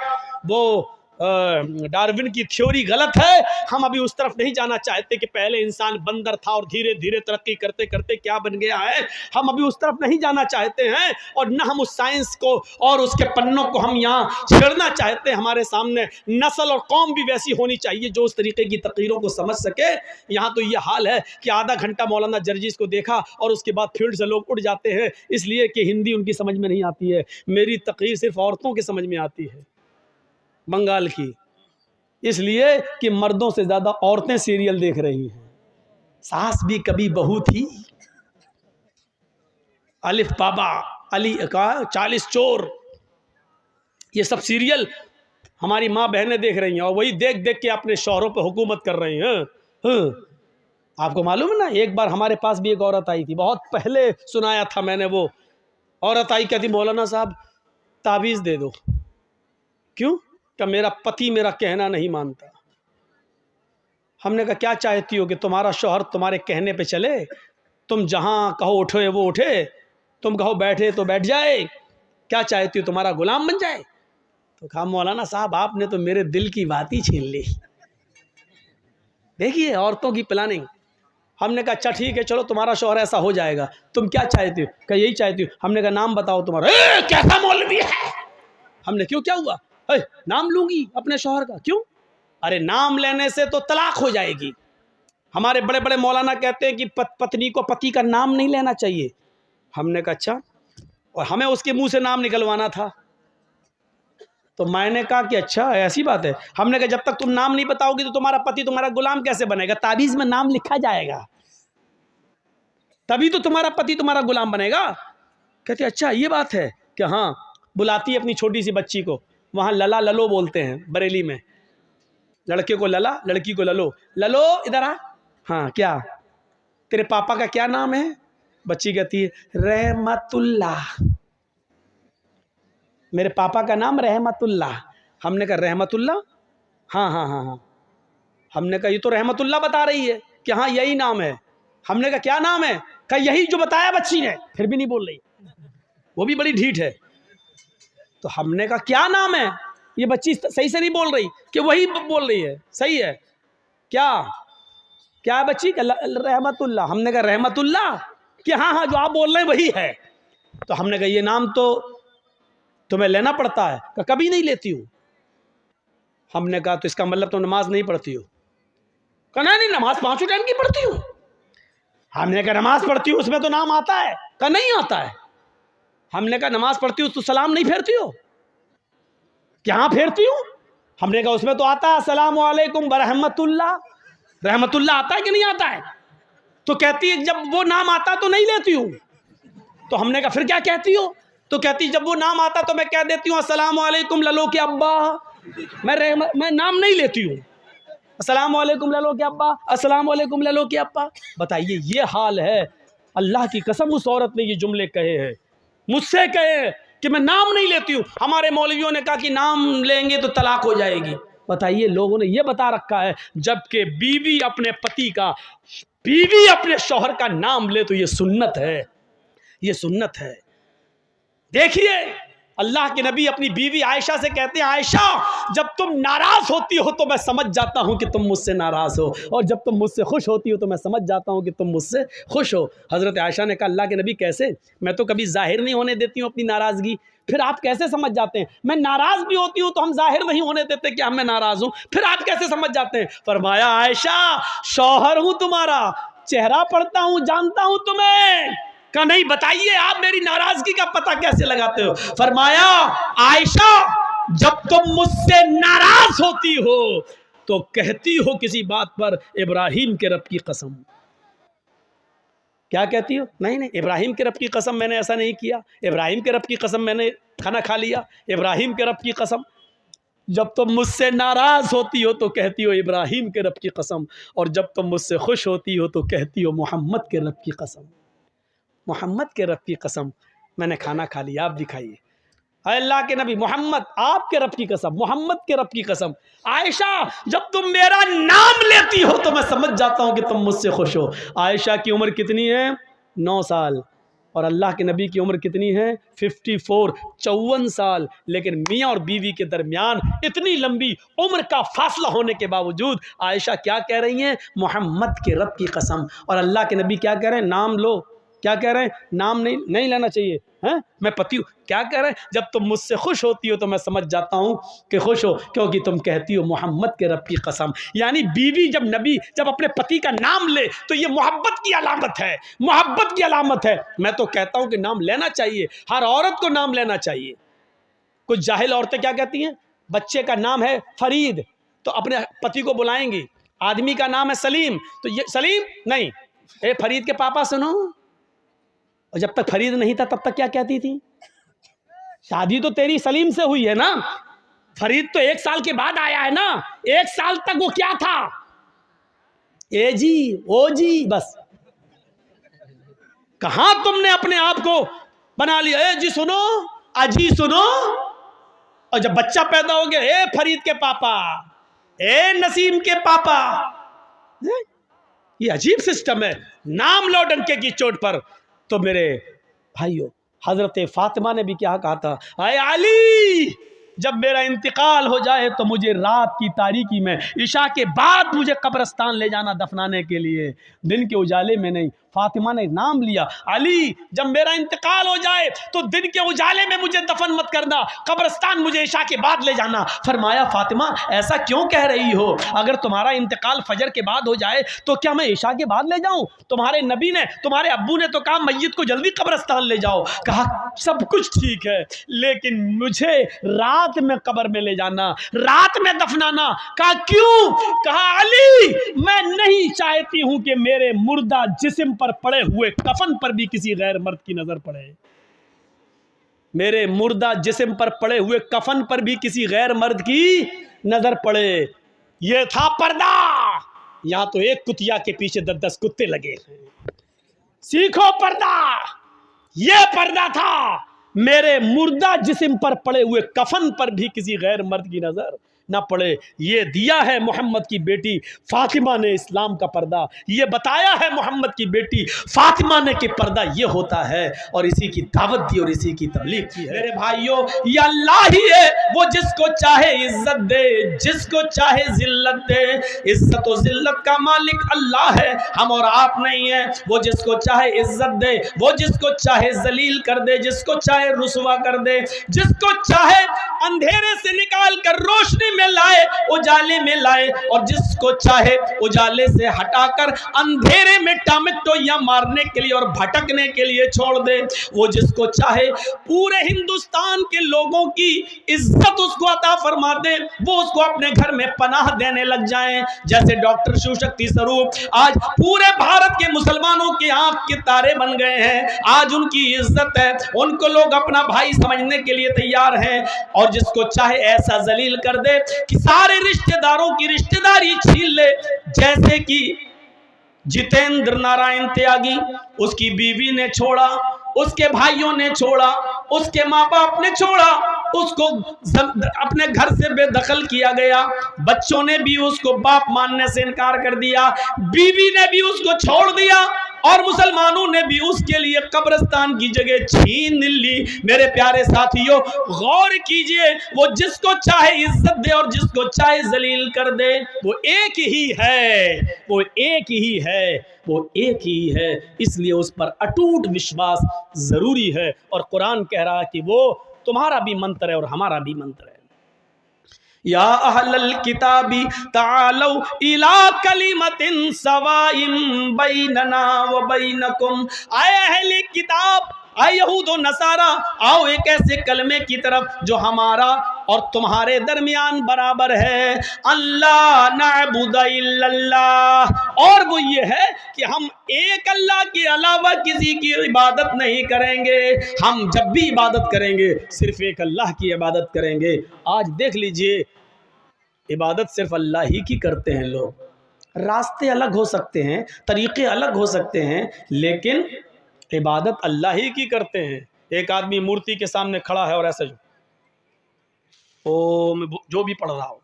वो डार्विन की थ्योरी गलत है। हम अभी उस तरफ नहीं जाना चाहते कि पहले इंसान बंदर था और धीरे धीरे तरक्की करते करते क्या बन गया है। हम अभी उस तरफ नहीं जाना चाहते हैं और न हम उस साइंस को और उसके पन्नों को हम यहाँ छेड़ना चाहते हैं। हमारे सामने नस्ल और कौम भी वैसी होनी चाहिए जो उस तरीके की तकरीरों को समझ सके। यहाँ तो ये हाल है कि आधा घंटा मौलाना जर्जीस को देखा और उसके बाद फील्ड से लोग उठ जाते हैं, इसलिए कि हिंदी उनकी समझ में नहीं आती है। मेरी तकरीर सिर्फ औरतों के समझ में आती है, बंगाल की, इसलिए कि मर्दों से ज़्यादा औरतें सीरियल देख रही हैं। सास भी कभी बहू थी, अलिफ बाबा, अली का 40 चोर, ये सब सीरियल हमारी माँ बहनें देख रही हैं और वही देख देख के अपने शौहरों पर हुकूमत कर रही हैं। आपको मालूम है ना, एक बार हमारे पास भी एक औरत आई थी, बहुत पहले सुनाया था मैंने। वो औरत आई, कहती मौलाना साहब ताबीज़ दे दो। क्यों? कि मेरा पति मेरा कहना नहीं मानता। हमने कहा क्या चाहती हो कि तुम्हारा शौहर तुम्हारे कहने पे चले, तुम जहाँ कहो उठे वो उठे, तुम कहो बैठे तो बैठ जाए, क्या चाहती हो तुम्हारा गुलाम बन जाए। तो कहा मौलाना साहब आपने तो मेरे दिल की बात ही छीन ली। देखिए औरतों की प्लानिंग। हमने कहा अच्छा ठीक है चलो तुम्हारा शौहर ऐसा हो जाएगा, तुम क्या चाहती हो। कहा यही चाहती हो। हमने कहा नाम बताओ तुम्हारा। कैसा मौलवी है। हमने क्यों, क्या हुआ, नाम लूंगी अपने शौहर का, क्यों। अरे नाम लेने से तो तलाक हो जाएगी। हमारे बड़े बड़े मौलाना कहते हैं कि पत्नी को पति का नाम नहीं लेना चाहिए। हमने कहा अच्छा, और हमें उसके मुंह से नाम निकलवाना था। तो मैंने कहा कि अच्छा ऐसी बात है। हमने कहा जब तक तुम नाम नहीं बताओगी तो तुम्हारा पति तुम्हारा गुलाम कैसे बनेगा, ताबीज़ में नाम लिखा जाएगा तभी तो तुम्हारा पति तुम्हारा गुलाम बनेगा। कहते अच्छा ये बात है कि हाँ। बुलाती है अपनी छोटी सी बच्ची को, वहाँ लला ललो बोलते हैं बरेली में, लड़के को लला लड़की को ललो। ललो इधर आ। हाँ क्या, तेरे पापा का क्या नाम है। बच्ची कहती है रहमतुल्लाह। मेरे पापा का नाम रहमतुल्लाह। हमने कहा रहमतुल्लाह, हाँ हाँ हाँ हाँ। हमने कहा ये तो रहमतुल्लाह बता रही है कि हाँ यही नाम है। हमने कहा क्या नाम है। कहा यही जो बताया बच्ची ने। फिर भी नहीं बोल रही, वो भी बड़ी ढीठ है। तो हमने कहा क्या नाम है। ये बच्ची सही से नहीं बोल रही कि वही बोल रही है? सही है क्या? क्या है बच्ची? रहमतुल्लाह। हमने कहा रहमतुल्लाह कि हाँ हाँ जो आप बोल रहे हैं वही है। तो हमने कहा ये नाम तो तुम्हें लेना पड़ता है? कभी नहीं लेती हूँ। हमने कहा तो इसका मतलब तुम नमाज नहीं पढ़ती हो? कहा नहीं, नमाज 5 टाइम की पढ़ती हूँ। हमने कहा नमाज पढ़ती हूँ उसमें तो नाम आता है? कहा नहीं आता है। हमने कहा नमाज पढ़ती हूँ तो सलाम नहीं फेरती हो? क्या फेरती हूँ? हमने कहा उसमें तो आता है अस्सलामु अलैकुम बरहमतुल्लाह। रहमतुल्लाह आता है कि नहीं आता है? तो कहती है जब वो नाम आता तो नहीं लेती हूँ। तो हमने कहा फिर क्या कहती हो? तो कहती जब वो नाम आता तो मैं कह देती हूँ अस्सलामु अलैकुम ललो के अब्बा। मैं नाम नहीं लेती हूँ। अस्सलामु अलैकुम ललो के अब्बा, अस्सलामु अलैकुम ललो के अब्बा। बताइए ये हाल है। अल्लाह की कसम उस औरत ने ये जुमले कहे हैं, मुझसे कहे हैं कि मैं नाम नहीं लेती हूँ। हमारे मौलवियों ने कहा कि नाम लेंगे तो तलाक हो जाएगी। बताइए लोगों ने ये बता रखा है, जबकि बीवी अपने पति का, बीवी अपने शौहर का नाम ले तो ये सुन्नत है, ये सुन्नत है। देखिए अल्लाह के नबी अपनी बीवी आयशा से कहते हैं आयशा जब तुम नाराज होती हो तो मैं समझ जाता हूं कि तुम मुझसे नाराज हो, और जब तुम मुझसे खुश होती हो तो मैं समझ जाता हूं कि तुम मुझसे खुश हो। हज़रत आयशा ने कहा अल्लाह के नबी कैसे? मैं तो कभी जाहिर नहीं होने देती हूँ अपनी नाराज़गी, फिर आप कैसे समझ जाते हैं? मैं नाराज़ भी होती हूँ तो हम जाहिर नहीं होने देते कि हम मैं नाराज़ हूँ, फिर आप कैसे समझ जाते हैं? फरमाया आयशा शौहर हूँ तुम्हारा, चेहरा पढ़ता हूँ, जानता हूँ तुम्हें। कहा नहीं, बताइए आप मेरी नाराजगी का पता कैसे लगाते हो? फरमाया आयशा जब तुम मुझसे नाराज होती हो तो कहती हो किसी बात पर इब्राहिम के रब की कसम। क्या कहती हो? नहीं नहीं, इब्राहिम के रब की कसम मैंने ऐसा नहीं किया, इब्राहिम के रब की कसम मैंने खाना खा लिया, इब्राहिम के रब की कसम। जब तुम मुझसे नाराज होती हो तो कहती हो इब्राहिम के रब की कसम, और जब तुम मुझसे खुश होती हो तो कहती हो मोहम्मद के रब की कसम। मोहम्मद के रब की कसम मैंने खाना खा लिया, आप दिखाइए। अल्लाह के नबी मोहम्मद आपके रब की कसम, मोहम्मद के रब की कसम। आयशा जब तुम मेरा नाम लेती हो तो मैं समझ जाता हूं कि तुम मुझसे खुश हो। आयशा की उम्र कितनी है? 9 साल। और अल्लाह के नबी की उम्र कितनी है? 54, 54 साल। लेकिन मियाँ और बीवी के दरमियान इतनी लंबी उम्र का फासला होने के बावजूद आयशा क्या कह रही हैं? मोहम्मद के रब की कसम। और अल्लाह के नबी क्या कह रहे हैं? नाम लो। क्या कह रहे हैं? नाम नहीं लेना चाहिए हैं? मैं पति हूँ। क्या कह रहे हैं? जब तुम मुझसे खुश होती हो तो मैं समझ जाता हूँ कि खुश हो, क्योंकि तुम कहती हो मोहम्मद के रब की कसम। यानी बीवी जब अपने पति का नाम ले तो ये मोहब्बत की अलामत है, मोहब्बत की अलामत है। मैं तो कहता हूँ कि नाम लेना चाहिए, हर औरत को नाम लेना चाहिए। कुछ जाहिल औरतें क्या कहती हैं? बच्चे का नाम है फरीद तो अपने पति को बुलाएंगी, आदमी का नाम है सलीम तो ये सलीम नहीं, ए फरीद के पापा सुनो। और जब तक फरीद नहीं था तब तक क्या कहती थी? शादी तो तेरी सलीम से हुई है ना, फरीद तो 1 साल के बाद आया है ना, 1 साल तक वो क्या था? ए जी, ओ जी, बस। कहां तुमने अपने आप को बना लिया? ए जी सुनो, अजी सुनो। और जब बच्चा पैदा हो गया, ए फरीद के पापा, ए नसीम के पापा। ये अजीब सिस्टम है। नाम लो डंके की चोट पर। तो मेरे भाइयों, हजरत फातिमा ने भी क्या कहा था? आए अली जब मेरा इंतकाल हो जाए तो मुझे रात की तारीकी में इशा के बाद मुझे कब्रिस्तान ले जाना दफनाने के लिए, दिन के उजाले में नहीं। फातिमा ने नाम लिया, अली जब मेरा इंतकाल हो जाए तो दिन के उजाले में मुझे दफन मत करना, कब्रिस्तान मुझे इशा के बाद ले जाना। फरमाया फातिमा ऐसा क्यों कह रही हो? अगर तुम्हारा इंतकाल फजर के बाद हो जाए तो क्या मैं इशा के बाद ले जाऊं? तुम्हारे नबी ने, तुम्हारे अब्बू ने तो कहा मैयत को जल्दी कब्रिस्तान ले जाओ। कहा सब कुछ ठीक है लेकिन मुझे रात में कब्र में ले जाना, रात में दफनाना। कहा क्यों? कहा अली मैं नहीं चाहती हूं कि मेरे मुर्दा जिस्म पर पड़े हुए कफन पर भी किसी गैर मर्द की नजर पड़े, मेरे मुर्दा जिस्म पर पड़े हुए कफन पर भी किसी गैर मर्द की नजर पड़े। ये था पर्दा। यहां तो एक कुतिया के पीछे 10-10 कुत्ते लगे हैं। सीखो पर्दा। ये पर्दा था, मेरे मुर्दा जिस्म पर पड़े हुए कफन पर भी किसी गैर मर्द की नजर ना पड़े। ये दिया है मोहम्मद की बेटी फातिमा ने इस्लाम का पर्दा, ये बताया है मोहम्मद की बेटी फातिमा ने कि पर्दा ये होता है, और इसी की दावत दी और इसी की तबलीग की है। मेरे भाइयों, ये अल्लाह ही है वो जिसको चाहे इज्जत दे, जिसको चाहे जिल्लत दे। इज्जत और जिल्लत का मालिक अल्लाह है, हम और आप नहीं है। वो जिसको चाहे इज्जत दे, वो जिसको चाहे जलील कर दे, जिसको चाहे रुसवा कर दे, जिसको चाहे अंधेरे से निकाल कर रोशनी में लाए, उजाले में लाए, और जिसको चाहे उजाले से हटाकर अंधेरे में टमाटो या मारने के लिए और भटकने के लिए छोड़ दे। वो जिसको चाहे पूरे हिंदुस्तान के लोगों की इज्जत उसको अता फरमा दे, वो उसको अपने घर में पनाह देने लग जाए। जैसे डॉक्टर शिव शक्ति स्वरूप आज पूरे भारत के मुसलमानों के आंख के तारे बन गए हैं, आज उनकी इज्जत है, उनको लोग अपना भाई समझने के लिए तैयार हैं। और जिसको चाहे ऐसा जलील कर दे कि सारे रिश्तेदारों की रिश्तेदारी छीन ले। जैसे कि जितेंद्र नारायण त्यागी, उसकी बीवी ने छोड़ा, उसके भाइयों ने छोड़ा, उसके माँ बाप ने छोड़ा, उसको अपने घर से बेदखल किया गया, बच्चों ने भी उसको बाप मानने से इनकार कर दिया, बीवी ने भी उसको छोड़ दिया, और मुसलमानों ने भी उसके लिए कब्रिस्तान की जगह छीन ली। मेरे प्यारे साथियों, गौर कीजिए, वो जिसको चाहे इज्जत दे और जिसको चाहे जलील कर दे, वो एक ही है, वो एक ही है, वो एक ही है। इसलिए उस पर अटूट विश्वास जरूरी है। और कुरान कह रहा है कि वो तुम्हारा भी मंत्र है और हमारा भी मंत्र है। या अहलल किताबी तालौ इला कलिमतिन सवाइन बैनना व बैनकुम। आए अहले किताब, आए यहूद और नसारा, आओ एक ऐसे कलमे की तरफ जो हमारा और तुम्हारे दरमियान बराबर है। अल्लाह नअबुद इल्लल्लाह, और वो ये है कि हम एक अल्लाह के अलावा किसी की इबादत नहीं करेंगे। हम जब भी इबादत करेंगे सिर्फ एक अल्लाह की इबादत करेंगे। आज देख लीजिए, इबादत सिर्फ अल्लाह ही की करते हैं लोग। रास्ते अलग हो सकते हैं, तरीके अलग हो सकते हैं, लेकिन इबादत अल्लाह ही की करते हैं। एक आदमी मूर्ति के सामने खड़ा है और ऐसे ओम जो भी पढ़ रहा हो,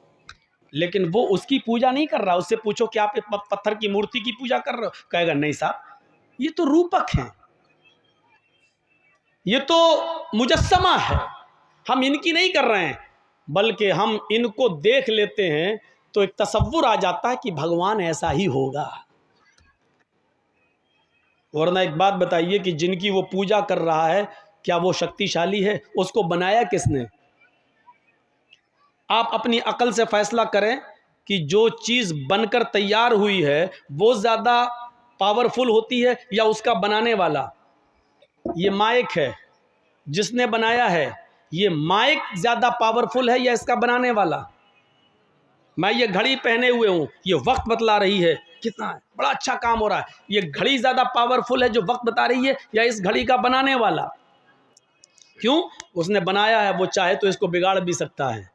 लेकिन वो उसकी पूजा नहीं कर रहा। उससे पूछो कि आप पत्थर की मूर्ति की पूजा कर रहे हो, कहेगा नहीं साहब, ये तो रूपक है, ये तो मुजस्समा है, हम इनकी नहीं कर रहे हैं। बल्कि हम इनको देख लेते हैं तो एक तसव्वुर आ जाता है कि भगवान ऐसा ही होगा। वरना एक बात बताइए कि जिनकी वो पूजा कर रहा है, क्या वो शक्तिशाली है? उसको बनाया किसने? आप अपनी अकल से फैसला करें कि जो चीज़ बनकर तैयार हुई है वो ज़्यादा पावरफुल होती है या उसका बनाने वाला? ये माइक है, जिसने बनाया है, ये माइक ज़्यादा पावरफुल है या इसका बनाने वाला? मैं ये घड़ी पहने हुए हूँ, ये वक्त बतला रही है, कितना है, बड़ा अच्छा काम हो रहा है। ये घड़ी ज़्यादा पावरफुल है जो वक्त बता रही है या इस घड़ी का बनाने वाला? क्यों? उसने बनाया है, वो चाहे तो इसको बिगाड़ भी सकता है,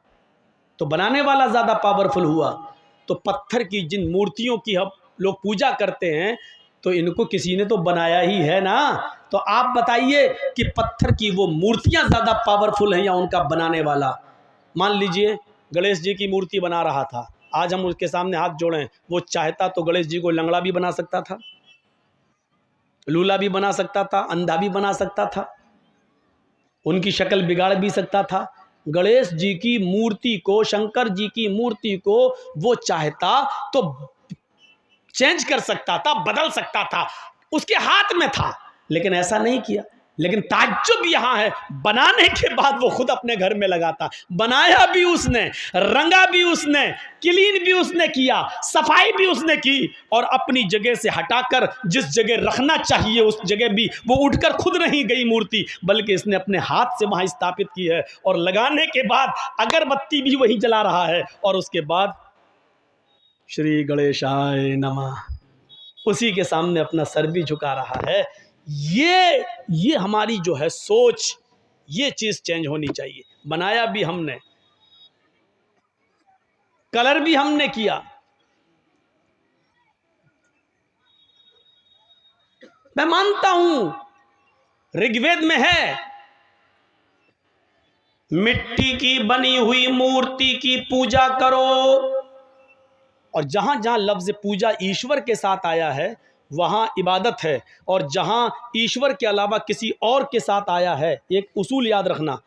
तो बनाने वाला ज़्यादा पावरफुल हुआ। तो पत्थर की जिन मूर्तियों की हम लोग पूजा करते हैं, तो इनको किसी ने तो बनाया ही है ना। तो आप बताइए कि पत्थर की वो मूर्तियां ज़्यादा पावरफुल हैं या उनका बनाने वाला? मान लीजिए गणेश जी की मूर्ति बना रहा था, आज हम उसके सामने हाथ जोड़ें, वो चाहता तो गणेश जी को लंगड़ा भी बना सकता था, लूला भी बना सकता था, अंधा भी बना सकता था, उनकी शक्ल बिगाड़ भी सकता था। गणेश जी की मूर्ति को, शंकर जी की मूर्ति को वो चाहता तो चेंज कर सकता था, बदल सकता था, उसके हाथ में था, लेकिन ऐसा नहीं किया। लेकिन ताज्जुब यहाँ है, बनाने के बाद वो खुद अपने घर में लगाता, बनाया भी उसने, रंगा भी उसने, क्लीन भी उसने किया, सफाई भी उसने की, और अपनी जगह से हटाकर जिस जगह रखना चाहिए उस जगह भी वो उठकर खुद नहीं गई मूर्ति, बल्कि इसने अपने हाथ से वहाँ स्थापित की है। और लगाने के बाद अगरबत्ती भी वही जला रहा है, और उसके बाद श्री गणेशाय नमः उसी के सामने अपना सर भी झुका रहा है। ये हमारी जो है सोच, ये चीज़ चेंज होनी चाहिए। बनाया भी हमने, कलर भी हमने किया। मैं मानता हूं ऋग्वेद में है, मिट्टी की बनी हुई मूर्ति की पूजा करो। और जहां जहां लफ्ज पूजा ईश्वर के साथ आया है वहां इबादत है, और जहां ईश्वर के अलावा किसी और के साथ आया है, एक उसूल याद रखना,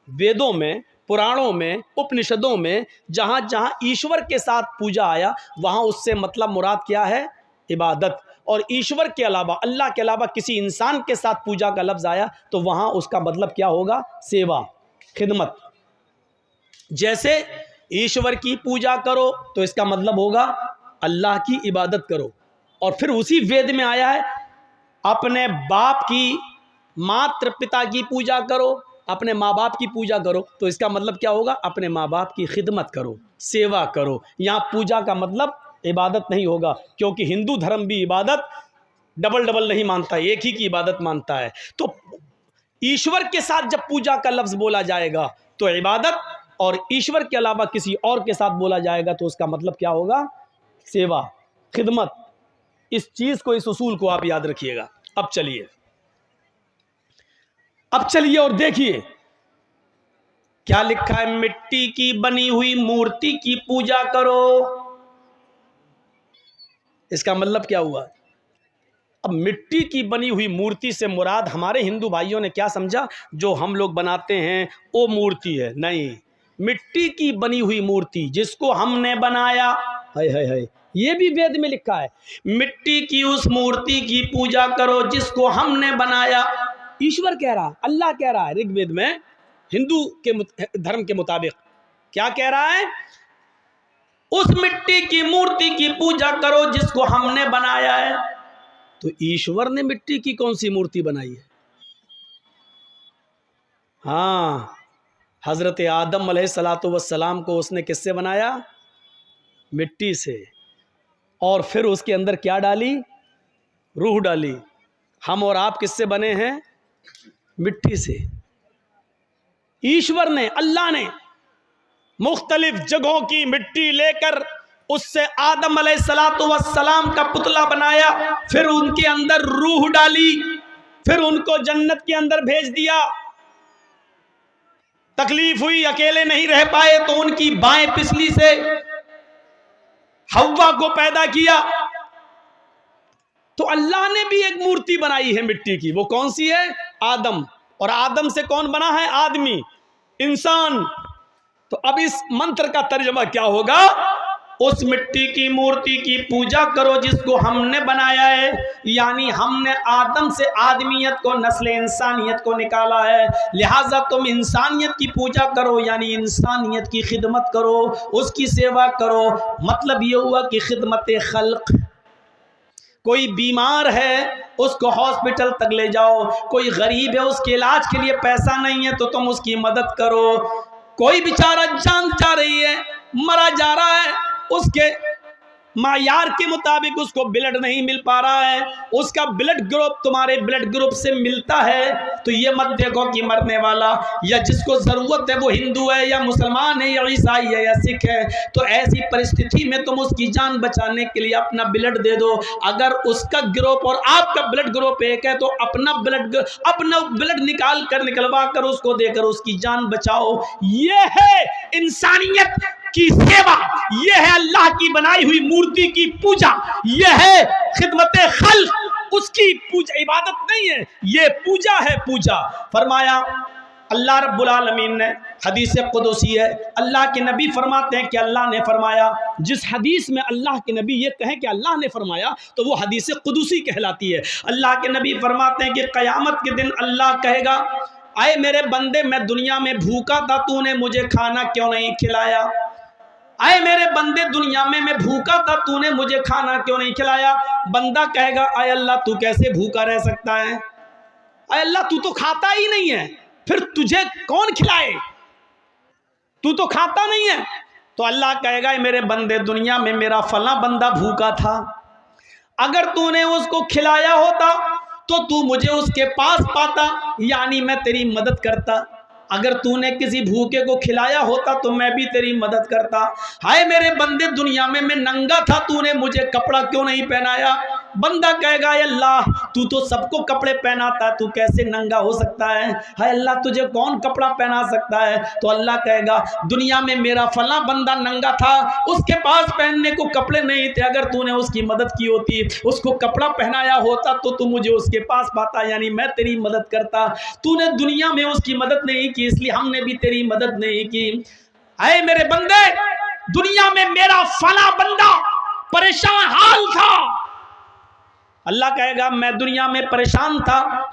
वेदों में, पुराणों में, उपनिषदों में जहां जहां ईश्वर के साथ पूजा आया वहां उससे मतलब मुराद क्या है? इबादत। और ईश्वर के अलावा, अल्लाह के अलावा किसी इंसान के साथ पूजा का लफ्ज़ आया तो वहाँ उसका मतलब क्या होगा? सेवा, खिदमत। जैसे ईश्वर की पूजा करो तो इसका मतलब होगा अल्लाह की इबादत करो। और फिर उसी वेद में आया है अपने बाप की, मात्र पिता की पूजा करो, अपने माँ बाप की पूजा करो, तो इसका मतलब क्या होगा? अपने माँ बाप की खिदमत करो, सेवा करो। यहाँ पूजा का मतलब इबादत नहीं होगा, क्योंकि हिंदू धर्म भी इबादत डबल डबल नहीं मानता, एक ही की इबादत मानता है। तो ईश्वर के साथ जब पूजा का लफ्ज़ बोला जाएगा तो इबादत, और ईश्वर के अलावा किसी और के साथ बोला जाएगा तो उसका मतलब क्या होगा? सेवा, खिदमत। इस चीज़ को, इस उसूल को आप याद रखिएगा। अब चलिए और देखिए क्या लिखा है, मिट्टी की बनी हुई मूर्ति की पूजा करो। इसका मतलब क्या हुआ? अब मिट्टी की बनी हुई मूर्ति से मुराद हमारे हिंदू भाइयों ने क्या समझा? जो हम लोग बनाते हैं वो मूर्ति है। नहीं, मिट्टी की बनी हुई मूर्ति जिसको हमने बनाया, है ये भी वेद में लिखा है, मिट्टी की उस मूर्ति की पूजा करो जिसको हमने बनाया। ईश्वर कह रहा, अल्लाह कह रहा है ऋग्वेद में, हिंदू के धर्म के मुताबिक क्या कह रहा है? उस मिट्टी की मूर्ति की पूजा करो जिसको हमने बनाया है। तो ईश्वर ने मिट्टी की कौन सी मूर्ति बनाई है? हाँ, हजरत आदम अलैहिस्सलातु वस्सलाम को उसने किससे बनाया? मिट्टी से। और फिर उसके अंदर क्या डाली? रूह डाली। हम और आप किससे बने हैं? मिट्टी से। ईश्वर ने, अल्लाह ने मुख्तलिफ जगहों की मिट्टी लेकर उससे आदम अलैहिस्सलातु वस्सलाम का पुतला बनाया, फिर उनके अंदर रूह डाली, फिर उनको जन्नत के अंदर भेज दिया। तकलीफ हुई, अकेले नहीं रह पाए तो उनकी बाएं पिछली से हव्वा को पैदा किया। तो अल्लाह ने भी एक मूर्ति बनाई है मिट्टी की। वो कौन सी है? आदम। और आदम से कौन बना है? आदमी, इंसान। तो अब इस मंत्र का तर्जुमा क्या होगा? उस मिट्टी की मूर्ति की पूजा करो जिसको हमने बनाया है, यानी हमने आदम से आदमियत को, नस्ल इंसानियत को निकाला है, लिहाजा तुम इंसानियत की पूजा करो, यानी इंसानियत की खिदमत करो, उसकी सेवा करो। मतलब ये हुआ कि खिदमत खल्क। कोई बीमार है उसको हॉस्पिटल तक ले जाओ, कोई गरीब है उसके इलाज के लिए पैसा नहीं है तो तुम उसकी मदद करो, कोई बेचारा जान जा रही है, मरा जा रहा है, उसके मायार के मुताबिक उसको ब्लड नहीं मिल पा रहा है, उसका ब्लड ग्रुप तुम्हारे ब्लड ग्रुप से मिलता है, तो ये मत देखो कि मरने वाला या जिसको ज़रूरत है वो हिंदू है या मुसलमान है या ईसाई है या सिख है, तो ऐसी परिस्थिति में तुम उसकी जान बचाने के लिए अपना ब्लड दे दो। अगर उसका ग्रुप और आपका ब्लड ग्रुप एक है तो अपना ब्लड निकलवा कर उसको देकर उसकी जान बचाओ। ये है इंसानियत की सेवा, यह है अल्लाह की बनाई हुई मूर्ति की पूजा, यह है खिदमत खल्क। उसकी पूजा इबादत नहीं है, ये पूजा है, पूजा। फरमाया अल्लाह रब्बुल आलमीन ने, हदीस कुदसी है, अल्लाह के नबी फरमाते हैं कि अल्लाह ने फरमाया। जिस हदीस में अल्लाह के नबी ये कहें कि अल्लाह ने फरमाया तो वो हदीस कुदसी कहलाती है। अल्लाह के नबी फरमाते हैं कि क़यामत के दिन अल्लाह कहेगा, आए मेरे बंदे, मैं दुनिया में भूखा था, तूने मुझे खाना क्यों नहीं खिलाया? आए मेरे बंदे, दुनिया में मैं भूखा था, तूने मुझे खाना क्यों नहीं खिलाया? बंदा कहेगा, आए अल्लाह तू कैसे भूखा रह सकता है? आए अल्लाह तू तो खाता ही नहीं है, फिर तुझे कौन खिलाए? तू तो खाता नहीं है। तो अल्लाह कहेगा, मेरे बंदे, दुनिया में मेरा फला बंदा भूखा था, अगर तूने उसको खिलाया होता तो तू मुझे उसके पास पाता, यानी मैं तेरी मदद करता। अगर तूने किसी भूखे को खिलाया होता तो मैं भी तेरी मदद करता। हाय मेरे बंदे, दुनिया में मैं नंगा था, तूने मुझे कपड़ा क्यों नहीं पहनाया? बंदा कहेगा अल्लाह तू तो सबको कपड़े पहनाता है, तू कैसे नंगा हो सकता है? हाय अल्लाह तुझे कौन कपड़ा पहना सकता है? तो अल्लाह कहेगा दुनिया में मेरा फला बंदा नंगा था, उसके पास पहनने को कपड़े नहीं थे, अगर तूने उसकी मदद की होती, उसको कपड़ा पहनाया होता तो तू मुझे उसके पास पाता, यानी मैं तेरी मदद करता। तूने दुनिया में उसकी मदद नहीं की, इसलिए हमने भी तेरी मदद नहीं की। आए मेरे बंदे, दुनिया में मेरा फला बंदा परेशान हाल था, अल्लाह कहेगा मैं दुनिया में परेशान था,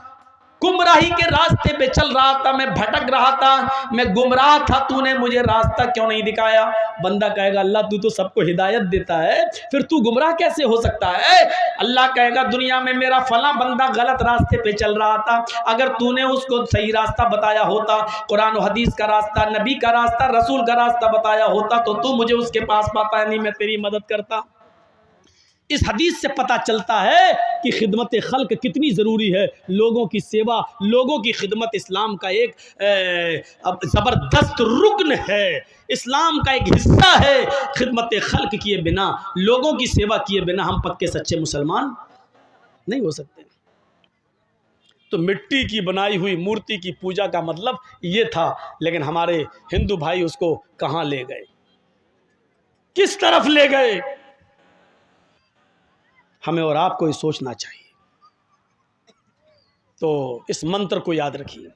गुमराही के रास्ते पे चल रहा था, मैं भटक रहा था, मैं गुमराह था, तूने मुझे रास्ता क्यों नहीं दिखाया? बंदा कहेगा अल्लाह तू तो सबको हिदायत देता है, फिर तू गुमराह कैसे हो सकता है? अल्लाह कहेगा दुनिया में मेरा फला बंदा गलत रास्ते पे चल रहा था, अगर तूने उसको सही रास्ता बताया होता, कुरान और हदीस का रास्ता, नबी का रास्ता, रसूल का रास्ता बताया होता तो तू मुझे उसके पास पाता, नहीं मैं तेरी मदद करता। इस हदीस से पता चलता है कि खिदमत खल्क कितनी ज़रूरी है, लोगों की सेवा, लोगों की खिदमत इस्लाम का एक ज़बरदस्त रुकन है, इस्लाम का एक हिस्सा है। खिदमत खल्क किए बिना, लोगों की सेवा किए बिना हम पक्के सच्चे मुसलमान नहीं हो सकते। तो मिट्टी की बनाई हुई मूर्ति की पूजा का मतलब ये था, लेकिन हमारे हिंदू भाई उसको कहाँ ले गए, किस तरफ ले गए? हमें और आपको ये सोचना चाहिए। तो इस मंत्र को याद रखिए,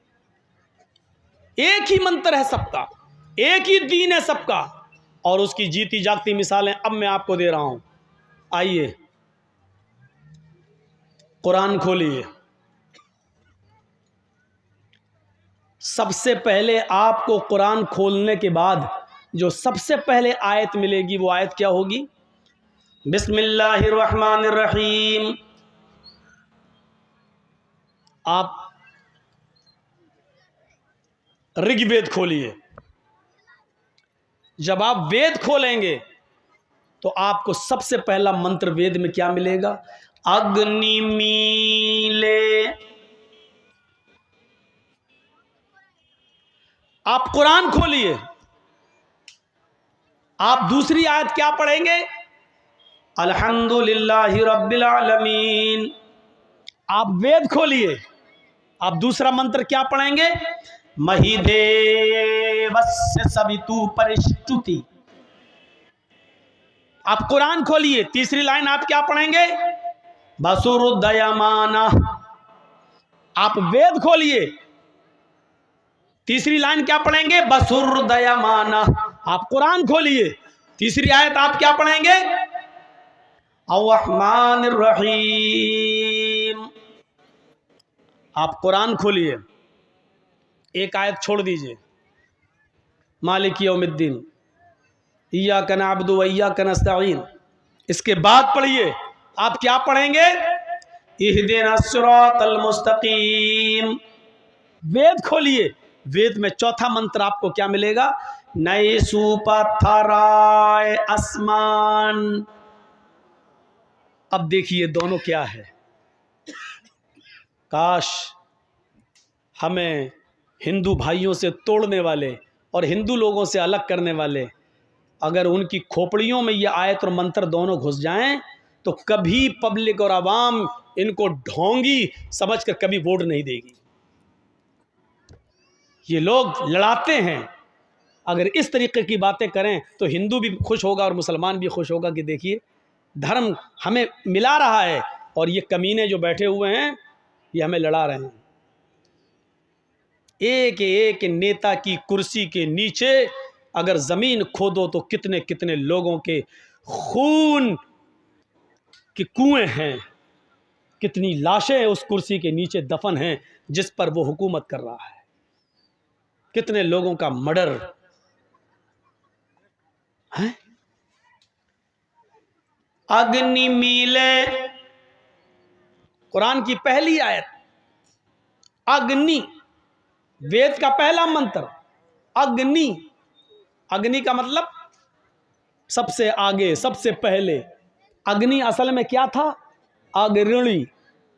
एक ही मंत्र है सबका, एक ही दीन है सबका, और उसकी जीती जागती मिसालें अब मैं आपको दे रहा हूं। आइए कुरान खोलिए, सबसे पहले आपको कुरान खोलने के बाद जो सबसे पहले आयत मिलेगी वो आयत क्या होगी? बिस्मिल्लाहिर्रहमानिर्रहीम। आप ऋग्वेद खोलिए, जब आप वेद खोलेंगे तो आपको सबसे पहला मंत्र वेद में क्या मिलेगा? अग्निमीले। आप कुरान खोलिए, आप दूसरी आयत क्या पढ़ेंगे? अल्हम्दुलिल्लाहि रब्बिल आलमीन। आप वेद खोलिए, आप दूसरा मंत्र क्या पढ़ेंगे? महिदेवस्य सवितु परिष्टुति। आप कुरान खोलिए, तीसरी लाइन आप क्या पढ़ेंगे? वसुरुदयमाना। आप वेद खोलिए, तीसरी लाइन क्या पढ़ेंगे? वसुरुदयमाना। आप कुरान खोलिए, तीसरी आयत आप क्या पढ़ेंगे? अर्रहमानिर रहीम। आप कुरान खोलिए, एक आयत छोड़ दीजिए, मालिक यौमिद्दीन, इय्याका नअबुदु व इय्याका नस्तईन। इसके बाद पढ़िए, आप क्या पढ़ेंगे? इहदिनस सिरातल मुस्तकीम। वेद खोलिए, वेद में चौथा मंत्र आपको क्या मिलेगा? नए सुपथराय आसमान। अब देखिए दोनों क्या है। काश हमें हिंदू भाइयों से तोड़ने वाले और हिंदू लोगों से अलग करने वाले, अगर उनकी खोपड़ियों में ये आयत और मंत्र दोनों घुस जाएं तो कभी पब्लिक और आवाम इनको ढोंगी समझकर कभी वोट नहीं देगी। ये लोग लड़ाते हैं, अगर इस तरीके की बातें करें तो हिंदू भी खुश होगा और मुसलमान भी खुश होगा कि देखिए धर्म हमें मिला रहा है और ये कमीने जो बैठे हुए हैं ये हमें लड़ा रहे हैं। एक एक नेता की कुर्सी के नीचे अगर ज़मीन खोदो तो कितने कितने लोगों के खून के कुएं हैं, कितनी लाशें उस कुर्सी के नीचे दफन हैं जिस पर वो हुकूमत कर रहा है, कितने लोगों का मर्डर है। अग्नि मिले, कुरान की पहली आयत, अग्नि, वेद का पहला मंत्र अग्नि। अग्नि का मतलब सबसे आगे, सबसे पहले। अग्नि असल में क्या था? अग्रणी।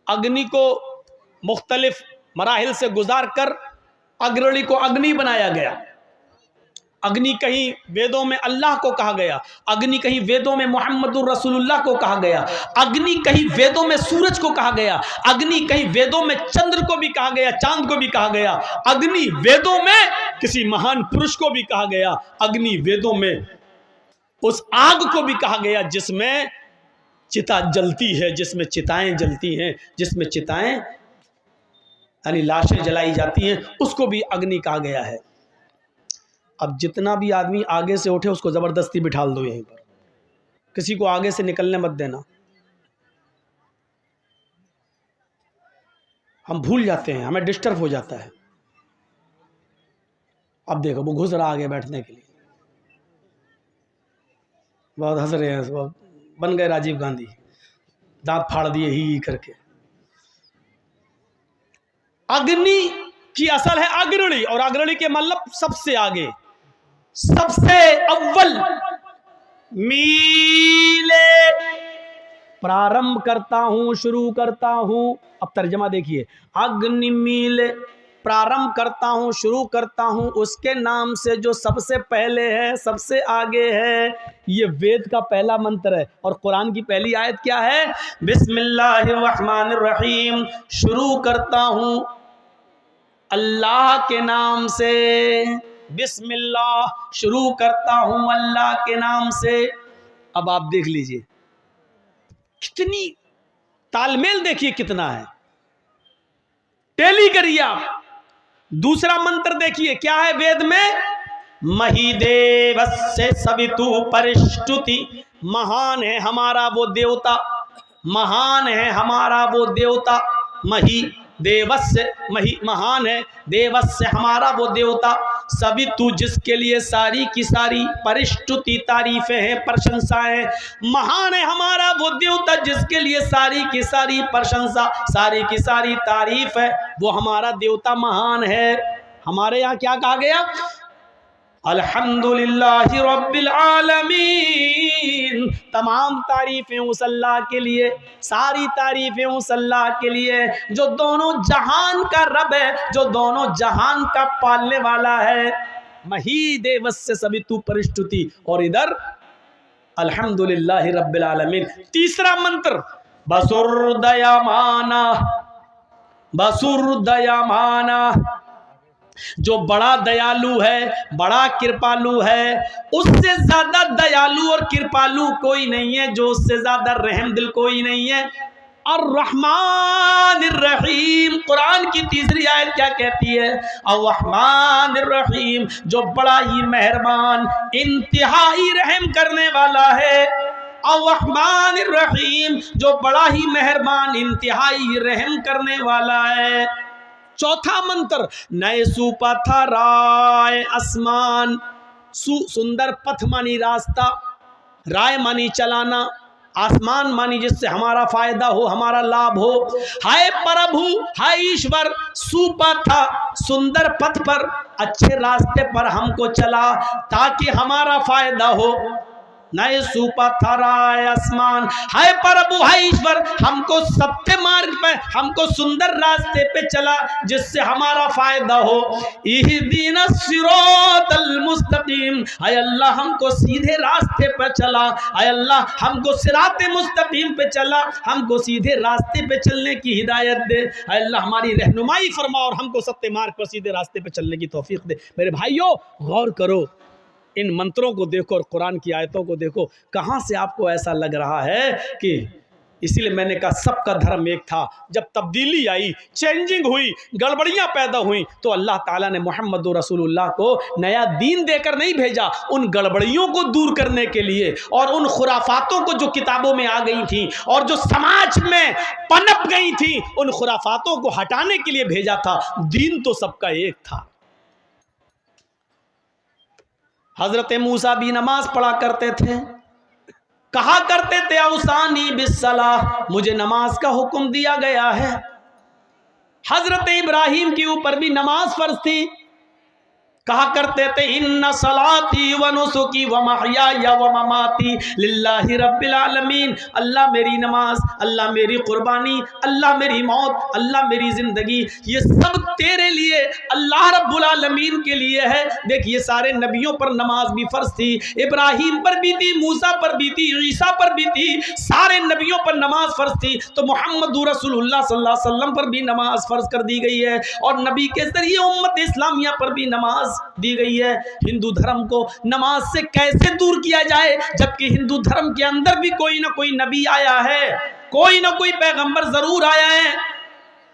अग्नि को मुख्तलिफ मराहिल से गुजार कर अग्रणी को अग्नि बनाया गया। अग्नि कहीं वेदों में अल्लाह को कहा गया, अग्नि कहीं वेदों में मोहम्मदुर रसूलुल्लाह को कहा गया, अग्नि कहीं वेदों में सूरज को कहा गया, अग्नि कहीं वेदों में चंद्र को भी कहा गया, चांद को भी कहा गया, अग्नि वेदों में किसी महान पुरुष को भी कहा गया, अग्नि वेदों में उस आग को भी कहा गया जिसमें चिता जलती है, जिसमें चिताएं जलती हैं, जिसमें चिताएं यानी लाशें जलाई जाती हैं, उसको भी अग्नि कहा गया है। अब जितना भी आदमी आगे से उठे उसको ज़बरदस्ती बिठाल दो यहीं पर, किसी को आगे से निकलने मत देना। हम भूल जाते हैं, हमें डिस्टर्ब हो जाता है। अब देखो वो घुस रहा आगे बैठने के लिए, बहुत हंस रहे हैं, वो बन गए राजीव गांधी, दांत फाड़ दिए ही करके। अग्नि की असल है अग्रणी, और अग्रणी के मतलब सबसे आगे, सबसे अव्वल। मीले प्रारंभ करता हूं, शुरू करता हूं। अब तर्जमा देखिए, अग्नि मीले प्रारंभ करता हूं, शुरू करता हूं उसके नाम से जो सबसे पहले है, सबसे आगे है। ये वेद का पहला मंत्र है। और कुरान की पहली आयत क्या है? बिस्मिल्लाहिर्रहमानिर्रहीम, शुरू करता हूं अल्लाह के नाम से। बिस्मिल्लाह, शुरू करता हूं अल्लाह के नाम से। अब आप देख लीजिए कितनी तालमेल, देखिए कितना है, टेली करिए आप। दूसरा मंत्र देखिए क्या है वेद में? महिदेवस्य सवितु परिष्टुति, महान है हमारा वो देवता, महान है हमारा वो देवता। मही देवस्य, मही महान है, देवस्य हमारा वो देवता, सवितु जिसके लिए सारी की सारी परिष्टुति तारीफें हैं, प्रशंसाएं। महान है हमारा वो देवता जिसके लिए सारी की सारी प्रशंसा, सारी की सारी तारीफ है, वो हमारा देवता महान है। हमारे यहाँ क्या कहा गया? अल्हम्दुलिल्लाहि रब्बिल आलमीन, तमाम तारीफें उस अल्लाह के लिए, सारी तारीफें उस अल्लाह के लिए जो दोनों जहान का रब है, जो दोनों जहान का पालने वाला है। मही देवस्य सवितु परिष्टुति, और इधर अल्हम्दुलिल्लाहि रब्बिल आलमीन। तीसरा मंत्र बसुरदयामाना, बसुरदयामाना, जो बड़ा दयालु है, बड़ा कृपालु है, उससे ज्यादा दयालु और कृपालु कोई नहीं है, जो उससे ज्यादा रहम दिल कोई नहीं है। और रहमानिर रहीम, कुरान की तीसरी आयत क्या कहती है? और रहमानिर रहीम, जो बड़ा ही मेहरबान, इंतहाई रहम करने वाला है। और रहमानिर रहीम, जो बड़ा ही मेहरबान, इंतहाई रहम करने वाला है। चौथा मंत्र, नए सुपथराय आसमान, सुंदर पथ मानी रास्ता, राय मानी चलाना, आसमान मानी जिससे हमारा फायदा हो, हमारा लाभ हो। हाय प्रभु, हाय ईश्वर, सुपथ, सुंदर पथ पर, अच्छे रास्ते पर हमको चला ताकि हमारा फायदा हो। नए सुपथराय आसमान, हाय प्रभु, हाय ईश्वर, हमको सत्य मार्ग पे, हमको सुंदर रास्ते पे चला जिससे हमारा फायदा हो। इहदीना सिरातल मुस्तकीम, हाय अल्लाह हमको सीधे रास्ते पे चला, हाय अल्लाह हमको सिराते मुस्तकीम पे चला, हमको सीधे रास्ते पे चलने की हिदायत दे। हाय अल्लाह हमारी रहनुमाई फरमा और हमको सत्य मार्ग पर सीधे रास्ते पे चलने की तौफीक दे। मेरे भाइयों, गौर करो, इन मंत्रों को देखो और कुरान की आयतों को देखो, कहाँ से आपको ऐसा लग रहा है कि, इसीलिए मैंने कहा सबका धर्म एक था। जब तब्दीली आई, चेंजिंग हुई, गड़बड़ियाँ पैदा हुई, तो अल्लाह ताला ने मोहम्मद रसूलुल्लाह को नया दीन देकर नहीं भेजा, उन गड़बड़ियों को दूर करने के लिए और उन खुराफातों को जो किताबों में आ गई थी और जो समाज में पनप गई थी, उन खुराफातों को हटाने के लिए भेजा था। दीन तो सबका एक था। हजरत मूसा भी नमाज पढ़ा करते थे, कहा करते थे औसानी बिस्सलाह, मुझे नमाज का हुक्म दिया गया है। हजरत इब्राहिम के ऊपर भी नमाज फर्ज थी, कहा करते थे इन्ना सलाती व नुसुकी व महयाया व ममाती लिल्लाहि रब्बिल आलमीन। अल्लाह मेरी नमाज, अल्लाह मेरी कुर्बानी, अल्लाह मेरी मौत, अल्लाह मेरी ज़िंदगी, ये सब तेरे लिए, अल्लाह रब्बुल आलमीन के लिए है। देखिए सारे नबियों पर नमाज भी फ़र्ज थी, इब्राहीम पर भी थी, मूसा पर भी थी, ईसा पर भी थी, सारे नबियों पर नमाज फ़र्ज थी। तो मोहम्मद रसूलुल्लाह सल्लल्लाहु अलैहि वसल्लम पर भी नमाज फ़र्ज कर दी गई है और नबी के ज़रिए उम्मत इस्लामिया पर भी नमाज दी गई है। हिंदू धर्म को नमाज से कैसे दूर किया जाए, जबकि हिंदू धर्म के अंदर भी कोई ना कोई नबी आया है, कोई ना कोई पैगंबर जरूर आया है।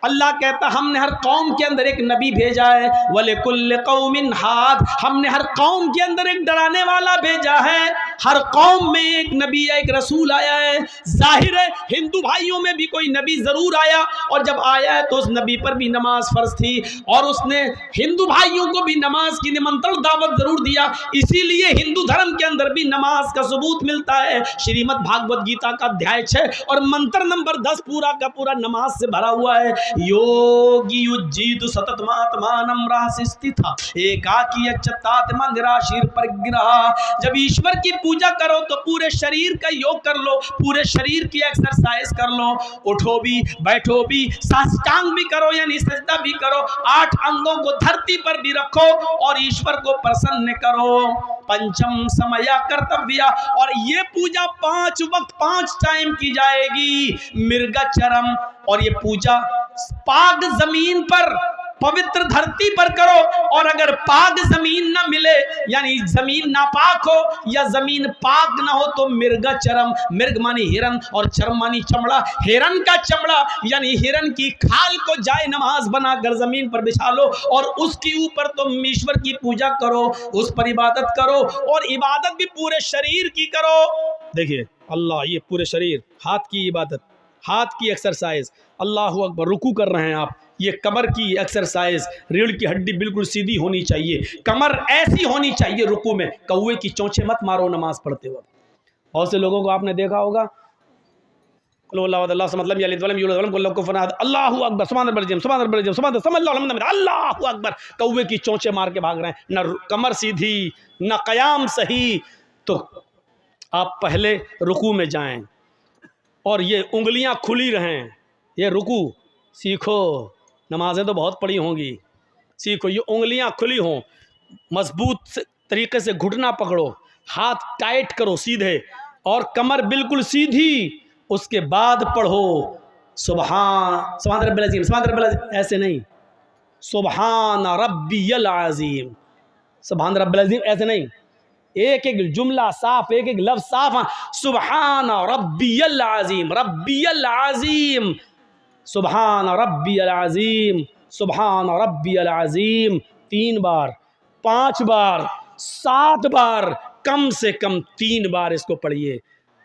अल्लाह कहता हमने हर कौम के अंदर एक नबी भेजा है, वले कुल्ले कौमिन हाद, हमने हर कौम के अंदर एक डराने वाला भेजा है। हर कौम में एक नबी, एक रसूल आया है। जाहिर है हिंदू भाइयों में भी कोई नबी ज़रूर आया, और जब आया है तो उस नबी पर भी नमाज फ़र्ज थी और उसने हिंदू भाइयों को भी नमाज की निमंत्रण दावत ज़रूर दिया। इसीलिए हिंदू धर्म के अंदर भी नमाज का सबूत मिलता है। श्रीमद् भागवत गीता का अध्याय 6 और मंत्र नंबर 10 पूरा का पूरा नमाज से भरा हुआ है। योगी युज्जीत सततमात्मानं रहस्य स्थिता एकाकी अच्युतात्मा निराशीर परिग्रह। जब ईश्वर की पूजा करो तो पूरे शरीर का योग कर लो, पूरे शरीर की एक्सरसाइज कर लो, उठो भी बैठो भी, साष्टांग भी करो यानी सजदा भी करो, 8 अंगों को धरती पर भी रखो और ईश्वर को प्रसन्न करो। पंचम समया कर्तव्य, और ये पूजा 5 वक्त 5 टाइम की जाएगी। मृगचरम, और ये पूजा पाक जमीन पर पवित्र धरती पर करो, और अगर पाक जमीन ना मिले यानी जमीन नापाक हो या जमीन पाक ना हो तो मृगचरम, मृग मानी हिरन और चरम मानी चमड़ा, हिरन का चमड़ा यानी हिरन की खाल को जाए नमाज बनाकर जमीन पर बिछा लो और उसके ऊपर तुम ईश्वर की पूजा करो, उस पर इबादत करो, और इबादत भी पूरे शरीर की करो। देखिए अल्लाह, ये पूरे शरीर, हाथ की इबादत, हाथ की एक्सरसाइज, अल्लाह अकबर, रुकू कर रहे हैं आप, ये कमर की एक्सरसाइज, रीढ़ की हड्डी बिल्कुल सीधी होनी चाहिए, कमर ऐसी होनी चाहिए रुकू में, कौवे की चोंचे मत मारो नमाज पढ़ते वक्त। बहुत से लोगों को आपने देखा होगा अल्लाह मतलब अल्लाह अकबर अल्लाह अकबर, कौवे की चोंचे मार के भाग रहे हैं, न कमर सीधी न कयाम सही। तो आप पहले रुकू में जाएं और ये उंगलियां खुली रहें, ये रुकू सीखो, नमाजें तो बहुत पड़ी होंगी, सीखो ये उंगलियां खुली हों, मजबूत तरीके से घुटना पकड़ो, हाथ टाइट करो सीधे और कमर बिल्कुल सीधी। उसके बाद पढ़ो सुभान सुभान रब्बिल अज़ीम, सुभान रब्बिल अज़ीम, ऐसे नहीं, सुभान रब्बियल अज़ीम, सुभान रब्बिल अज़ीम ऐसे नहीं, एक एक जुमला साफ, एक एक लफ्ज़ साफ, सुभान रब्बियल अज़ीम, रब्बियल अज़ीम, सुभान रब्बियल अज़ीम, सुभान रब्बियल अज़ीम, 3 बार, 5 बार, 7 बार, कम से कम 3 बार इसको पढ़िए।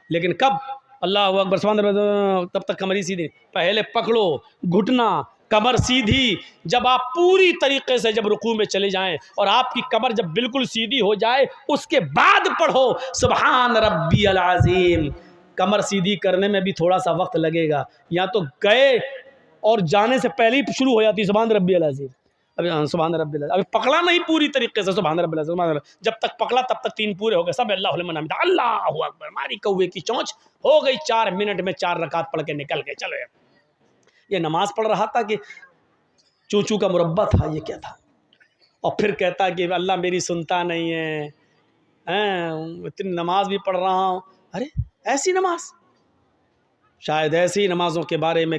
लेकिन कब? अल्लाह अकबर सुभान अल्लाह, तब तक कमर ही सीधी, पहले पकड़ो घुटना, कमर सीधी। जब आप पूरी तरीके से जब रुकू में चले जाएं और आपकी कमर जब बिल्कुल सीधी हो जाए उसके बाद पढ़ो सुभान रब्बियल अज़ीम। कमर सीधी करने में भी थोड़ा सा वक्त लगेगा, या तो गए और जाने से पहले ही शुरू हो जाती है सुभान रब्बियल अज़ीम, अभी सुभान रब्बियल अज़ीम, अभी पकड़ा नहीं पूरी तरीके से सुभान रब्बियल अज़ीम, सुभान रब्बियल, जब तक पकड़ा तब तक 3 पूरे हो गए, सब अल्लाहु लिमन हमिदा, अल्लाहु अकबर, मारी कौवे की चोंच, हो गई 4 मिनट में 4 रकात पढ़ के निकल गए। चलो यार, ये नमाज पढ़ रहा था कि चूचू का मुरब्बा था, ये क्या था? और फिर कहता कि अल्लाह मेरी सुनता नहीं है, इतनी नमाज भी पढ़ रहा हूँ। अरे ऐसी नमाज, शायद ऐसी नमाजों के बारे में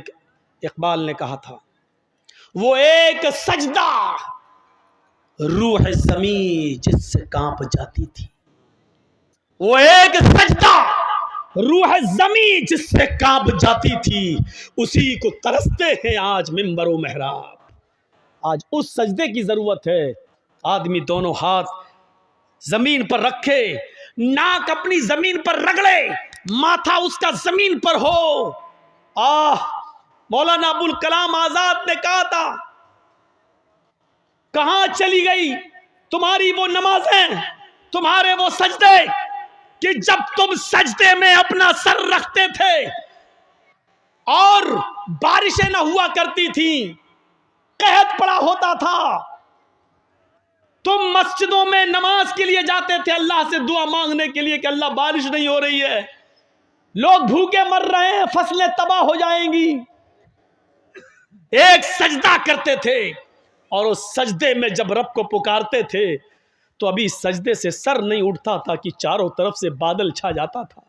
इकबाल ने कहा था, वो एक सजदा रूह ज़मीं जिससे कांप जाती थी, वो एक सजदा रूह ज़मीं जिससे कांप जाती थी, उसी को तरसते हैं आज मिंबर व मेहराब। आज उस सजदे की ज़रूरत है, आदमी दोनों हाथ ज़मीन पर रखे, नाक अपनी ज़मीन पर रगड़े, माथा उसका ज़मीन पर हो। मौलाना अबुल कलाम आज़ाद ने कहा था, कहां चली गई तुम्हारी वो नमाजें, तुम्हारे वो सजदे कि जब तुम सजदे में अपना सर रखते थे और बारिशें न हुआ करती थी, कहत पड़ा होता था, तुम मस्जिदों में नमाज के लिए जाते थे अल्लाह से दुआ मांगने के लिए कि अल्लाह बारिश नहीं हो रही है, लोग भूखे मर रहे हैं, फसलें तबाह हो जाएंगी। एक सजदा करते थे और उस सजदे में जब रब को पुकारते थे तो अभी सजदे से सर नहीं उठता था कि चारों तरफ से बादल छा जाता था।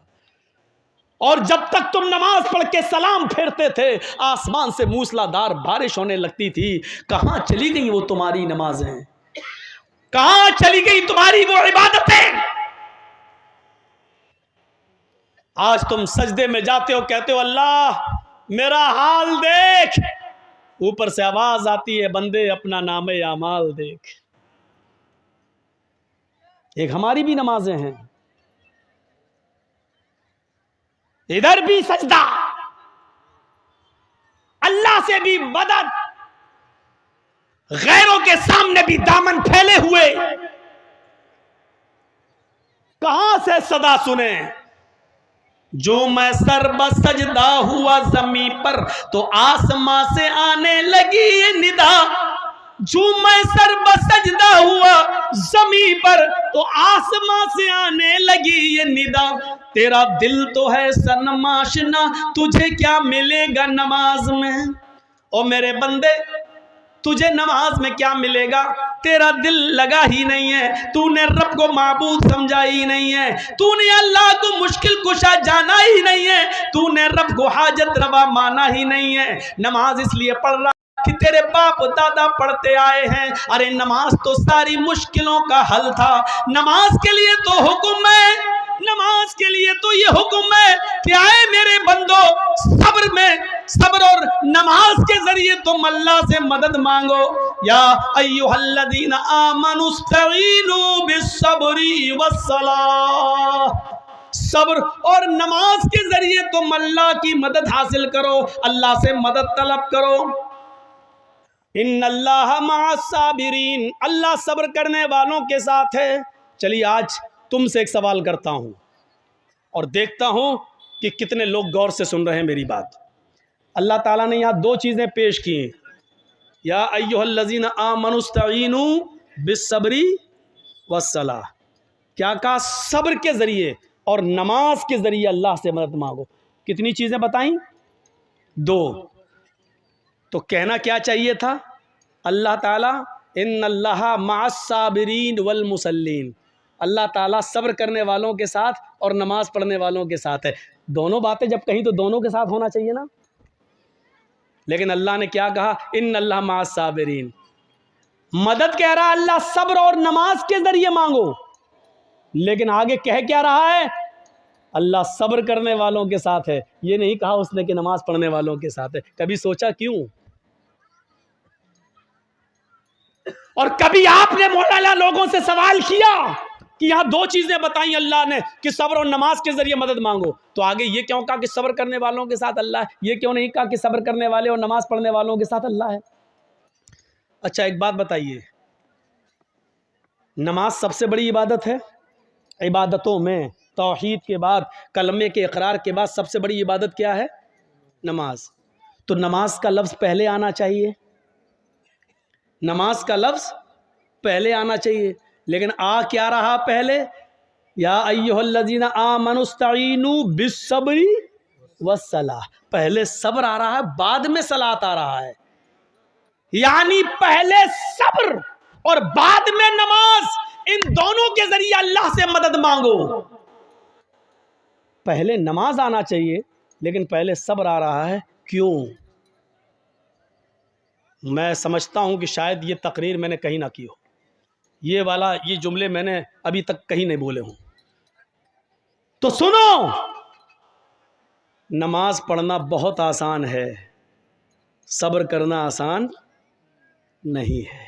और जब तक तुम नमाज पढ़ के सलाम फेरते थे आसमान से मूसलाधार बारिश होने लगती थी। कहां चली गई वो तुम्हारी नमाजें, कहां चली गई तुम्हारी वो इबादतें? आज तुम सजदे में जाते हो, कहते हो अल्लाह मेरा हाल देख, ऊपर से आवाज आती है बंदे अपना नामे आमाल देख। एक हमारी भी नमाजें हैं, इधर भी सजदा, अल्लाह से भी मदद, गैरों के सामने भी दामन फैले हुए। कहां से सदा सुने? जो मैं सर बसजदा हुआ जमीन पर तो आसमां से आने लगी ये निदा। जो मैं सर बसजदा हुआ जमीन पर तो आसमां से आने लगी ये निदा। तेरा दिल तो है सनमाशना, तुझे क्या मिलेगा नमाज में? ओ मेरे बंदे तुझे नमाज में क्या मिलेगा? तेरा दिल लगा ही नहीं है, तूने रब को माबूद समझा ही नहीं है, तूने अल्लाह को मुश्किल कुशा जाना ही नहीं है, तूने रब को हाजत रवा माना ही नहीं है। नमाज इसलिए पढ़ रहा कि तेरे बाप दादा पढ़ते आए हैं। अरे नमाज तो सारी मुश्किलों का हल था। नमाज के लिए तो हुक्म है, नमाज के लिए तो ये हुक्म है कि आए मेरे बंदो सब्र में, सब्र और नमाज के जरिए तुम अल्लाह से मदद मांगो। या अय्युहल्लज़ीना आमनुस्तईनु बिस्सब्री वस्सलाह, सब्र और नमाज के जरिए तुम अल्लाह की मदद हासिल करो, अल्लाह से मदद तलब करो। इन्नल्लाह मअस्साबिरीन, अल्लाह सब्र करने वालों के साथ है। चलिए आज तुमसे एक सवाल करता हूं और देखता हूं कि कितने लोग गौर से सुन रहे हैं मेरी बात। अल्लाह ताला ने यहाँ दो चीज़ें पेश की, या अय्युहल्लज़ीना आमनुस्तईनु बिस्सब्री वस्सलाह। क्या कहा? सब्र के ज़रिए और नमाज के ज़रिए अल्लाह से मदद मांगो। कितनी चीज़ें बताई? दो। तो कहना क्या चाहिए था? अल्लाह ताला इन्नल्लाह मअस्साबिरीन वल मुसल्लीन, अल्लाह ताला सब्र करने वालों के साथ और नमाज पढ़ने वालों के साथ है। दोनों बातें जब कहीं तो दोनों के साथ होना चाहिए ना। लेकिन अल्लाह ने क्या कहा? इन्नल्लाह मअस्साबिरीन। मदद कह रहा है अल्लाह सब्र और नमाज के जरिए मांगो, लेकिन आगे कह क्या रहा है? अल्लाह सब्र करने वालों के साथ है। ये नहीं कहा उसने कि नमाज पढ़ने वालों के साथ है। कभी सोचा क्यों? और कभी आपने मौलाना लोगों से सवाल किया कि यहाँ दो चीजें बताई अल्लाह ने कि सब्र और नमाज के जरिए मदद मांगो, तो आगे ये क्यों कहा कि सब्र करने वालों के साथ अल्लाह है? ये क्यों नहीं कहा कि सब्र करने वाले और नमाज पढ़ने वालों के साथ अल्लाह है? अच्छा एक बात बताइए, नमाज सबसे बड़ी इबादत है। इबादतों में तौहीद के बाद, कलमे के इकरार के बाद सबसे बड़ी इबादत क्या है? नमाज। तो नमाज का लफ्ज़ पहले आना चाहिए, नमाज का लफ्ज़ पहले आना चाहिए, लेकिन आ क्या रहा पहले? या अय्युहल्लज़ीना आमनुस्तईनु बिस्सब्री वस्सलाह। पहले सब्र आ रहा है, बाद में सलात आ रहा है। यानी पहले सब्र और बाद में नमाज, इन दोनों के जरिए अल्लाह से मदद मांगो। पहले नमाज आना चाहिए लेकिन पहले सब्र आ रहा है। क्यों? मैं समझता हूं कि शायद ये तकरीर मैंने कहीं ना की हो, ये जुमले मैंने अभी तक कहीं नहीं बोले हूं। तो सुनो, नमाज पढ़ना बहुत आसान है, सब्र करना आसान नहीं है।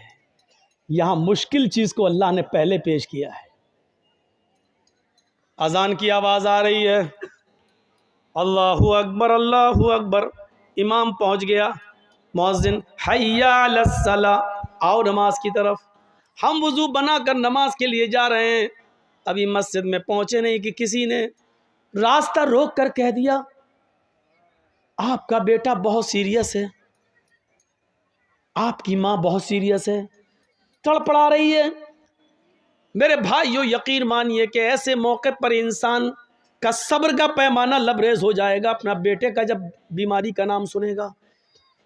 यहां मुश्किल चीज को अल्लाह ने पहले पेश किया है। अजान की आवाज आ रही है, अल्लाहु अकबर अल्लाहु अकबर, इमाम पहुंच गया, मुअज्जिन हय्या अलस्सला, आओ नमाज की तरफ। हम वुज़ू बनाकर नमाज के लिए जा रहे हैं, अभी मस्जिद में पहुंचे नहीं कि किसी ने रास्ता रोक कर कह दिया आपका बेटा बहुत सीरियस है, आपकी माँ बहुत सीरियस है, तड़पड़ा रही है, मेरे भाइयों, यकीन मानिए कि ऐसे मौके पर इंसान का सब्र का पैमाना लबरेज हो जाएगा। अपना बेटे का जब बीमारी का नाम सुनेगा,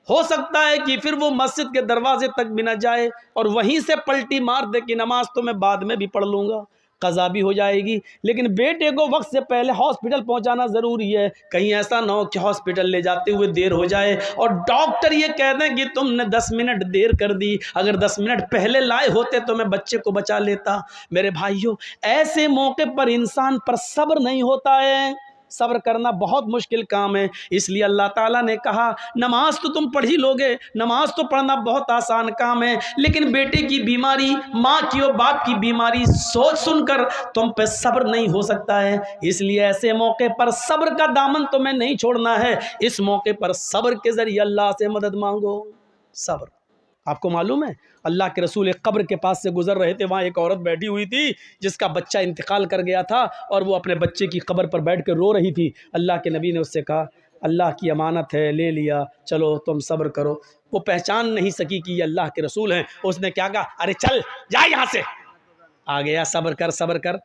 हो सकता है कि फिर वो मस्जिद के दरवाजे तक भी न जाए और वहीं से पलटी मार दे कि नमाज तो मैं बाद में भी पढ़ लूँगा, कज़ा भी हो जाएगी। लेकिन बेटे को वक्त से पहले हॉस्पिटल पहुंचाना ज़रूरी है। कहीं ऐसा ना हो कि हॉस्पिटल ले जाते हुए देर हो जाए और डॉक्टर ये कह दें कि तुमने 10 मिनट देर कर दी, अगर 10 मिनट पहले लाए होते तो मैं बच्चे को बचा लेता। मेरे भाइयों, ऐसे मौके पर इंसान पर सब्र नहीं होता है। सब्र करना बहुत मुश्किल काम है। इसलिए अल्लाह ताला ने कहा, नमाज तो तुम पढ़ ही लोगे, नमाज तो पढ़ना बहुत आसान काम है, लेकिन बेटे की बीमारी, माँ की और बाप की बीमारी सोच सुनकर तुम पे सब्र नहीं हो सकता है। इसलिए ऐसे मौके पर सब्र का दामन तुम्हें नहीं छोड़ना है। इस मौके पर सब्र के ज़रिए अल्लाह से मदद मांगो। सब्र, आपको मालूम है, अल्लाह के रसूल एक कब्र के पास से गुजर रहे थे। वहाँ एक औरत बैठी हुई थी जिसका बच्चा इंतकाल कर गया था और वो अपने बच्चे की कब्र पर बैठ कर रो रही थी। अल्लाह के नबी ने उससे कहा, अल्लाह की अमानत है, ले लिया, चलो तुम सब्र करो। वो पहचान नहीं सकी कि ये अल्लाह के रसूल हैं। उसने क्या कहा, अरे चल जा यहाँ से। आ गया, सब्र कर, सब्र कर,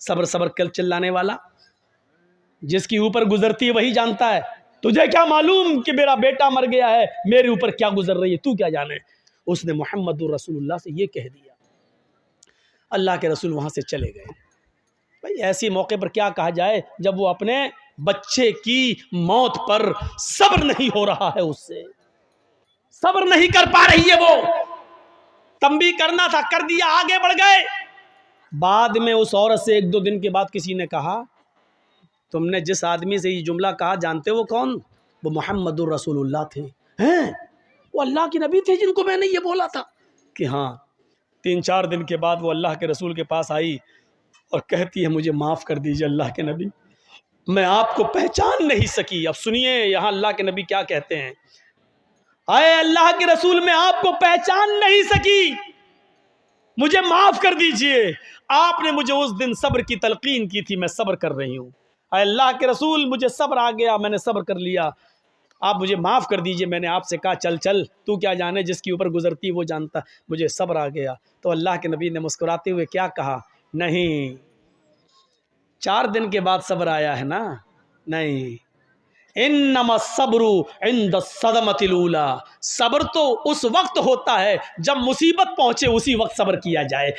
सब्र सब्र कर चिल्लाने वाला। जिसकी ऊपर गुजरती है वही जानता है। तुझे क्या मालूम कि मेरा बेटा मर गया है, मेरे ऊपर क्या गुजर रही है, तू क्या जाने। उसने मुहम्मदुर रसूलुल्लाह से ये कह दिया। अल्लाह के रसूल वहाँ से चले गए। भाई ऐसी मौके पर क्या कहा जाए जब वो अपने बच्चे की मौत पर सब्र नहीं हो रहा है, उससे सब्र नहीं कर पा रही है। वो तंबी करना था, कर दिया, आगे बढ़ गए। बाद में उस औरत से 1-2 दिन के बाद किसी ने कहा, तुमने जिस आदमी से ये जुमला कहा जानते हो कौन? वो मुहम्मदुर रसूलुल्लाह थे। हैं? वो अल्लाह के नबी थे जिनको मैंने ये बोला था कि हाँ। 3-4 दिन के बाद वो अल्लाह के रसूल के पास आई और कहती है, मुझे माफ़ कर दीजिए अल्लाह के नबी, मैं आपको पहचान नहीं सकी। अब सुनिए यहाँ अल्लाह के नबी क्या कहते हैं, आए अल्लाह के रसूल, मैं आपको पहचान नहीं सकी, मुझे माफ़ कर दीजिए। आपने मुझे उस दिन सब्र की तलकीन की थी, मैं सब्र कर रही हूँ। अल्लाह के रसूल, मुझे सब्र आ गया, मैंने सब्र कर लिया, आप मुझे माफ़ कर दीजिए। मैंने आपसे कहा चल चल, तू क्या जाने, जिसके ऊपर गुजरती वो जानता, मुझे सब्र आ गया। तो अल्लाह के नबी ने मुस्कुराते हुए क्या कहा, नहीं, 4 दिन के बाद सब्र आया है ना, नहीं, इन्नमा सब्रु इंद सदमतिल ऊला, सब्र तो उस वक्त होता है जब मुसीबत पहुंचे, उसी वक्त सब्र किया जाए।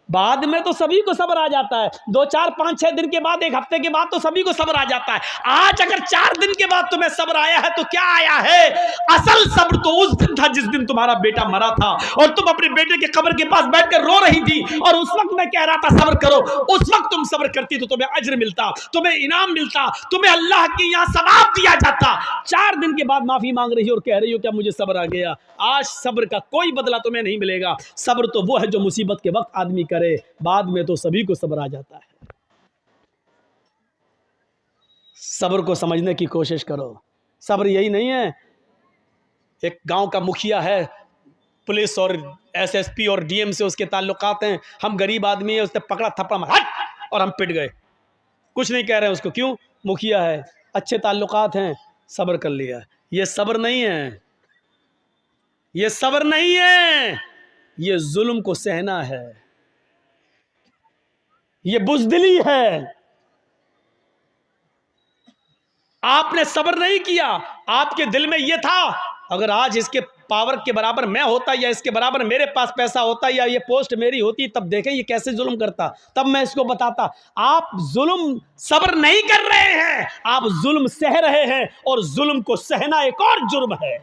बाद में तो सभी को सब्र आ जाता है, 2, 4, 5, 6 दिन के बाद, 1 हफ्ते के बाद तो सभी को सब्र आ जाता है। आज अगर 4 दिन के बाद तुम्हें सब्र आया है तो क्या आया है? असल सब्र तो उस दिन था जिस दिन तुम्हारा बेटा मरा था और तुम अपने बेटे के कब्र के पास बैठकर रो रही थी और उस वक्त मैं कह रहा था सब्र करो। उस वक्त तुम सब्र करती तो तुम्हें अज्र मिलता, तुम्हें इनाम मिलता, तुम्हें अल्लाह के यहाँ सवाब दिया जाता। 4 दिन के बाद माफी मांग रही हो और कह रही हो क्या मुझे सब्र आ गया। आज सब्र का कोई बदला तुम्हें नहीं मिलेगा। सब्र तो वो है जो मुसीबत के वक्त आदमी करे, बाद में तो सभी को सब्र आ जाता है। सब्र को समझने की कोशिश करो। सब्र यही नहीं है, एक गांव का मुखिया है, पुलिस और एसएसपी और डीएम से उसके ताल्लुकात हैं, हम गरीब आदमी है, उसने पकड़ा थप्पड़ मारा हट और हम पिट गए, कुछ नहीं कह रहे हैं उसको, क्यों? मुखिया है, अच्छे ताल्लुकात हैं, सब्र कर लिया। ये सब्र नहीं है, ये सब्र नहीं है, ये जुल्म को सहना है, ये बुज़दिली है। आपने सब्र नहीं किया, आपके दिल में यह था अगर आज इसके पावर के बराबर मैं होता या इसके बराबर मेरे पास पैसा होता या ये पोस्ट मेरी होती, तब देखें ये कैसे जुल्म करता, तब मैं इसको बताता। आप जुल्म सब्र नहीं कर रहे हैं, आप जुल्म सह रहे हैं और जुल्म को सहना एक और जुर्म है,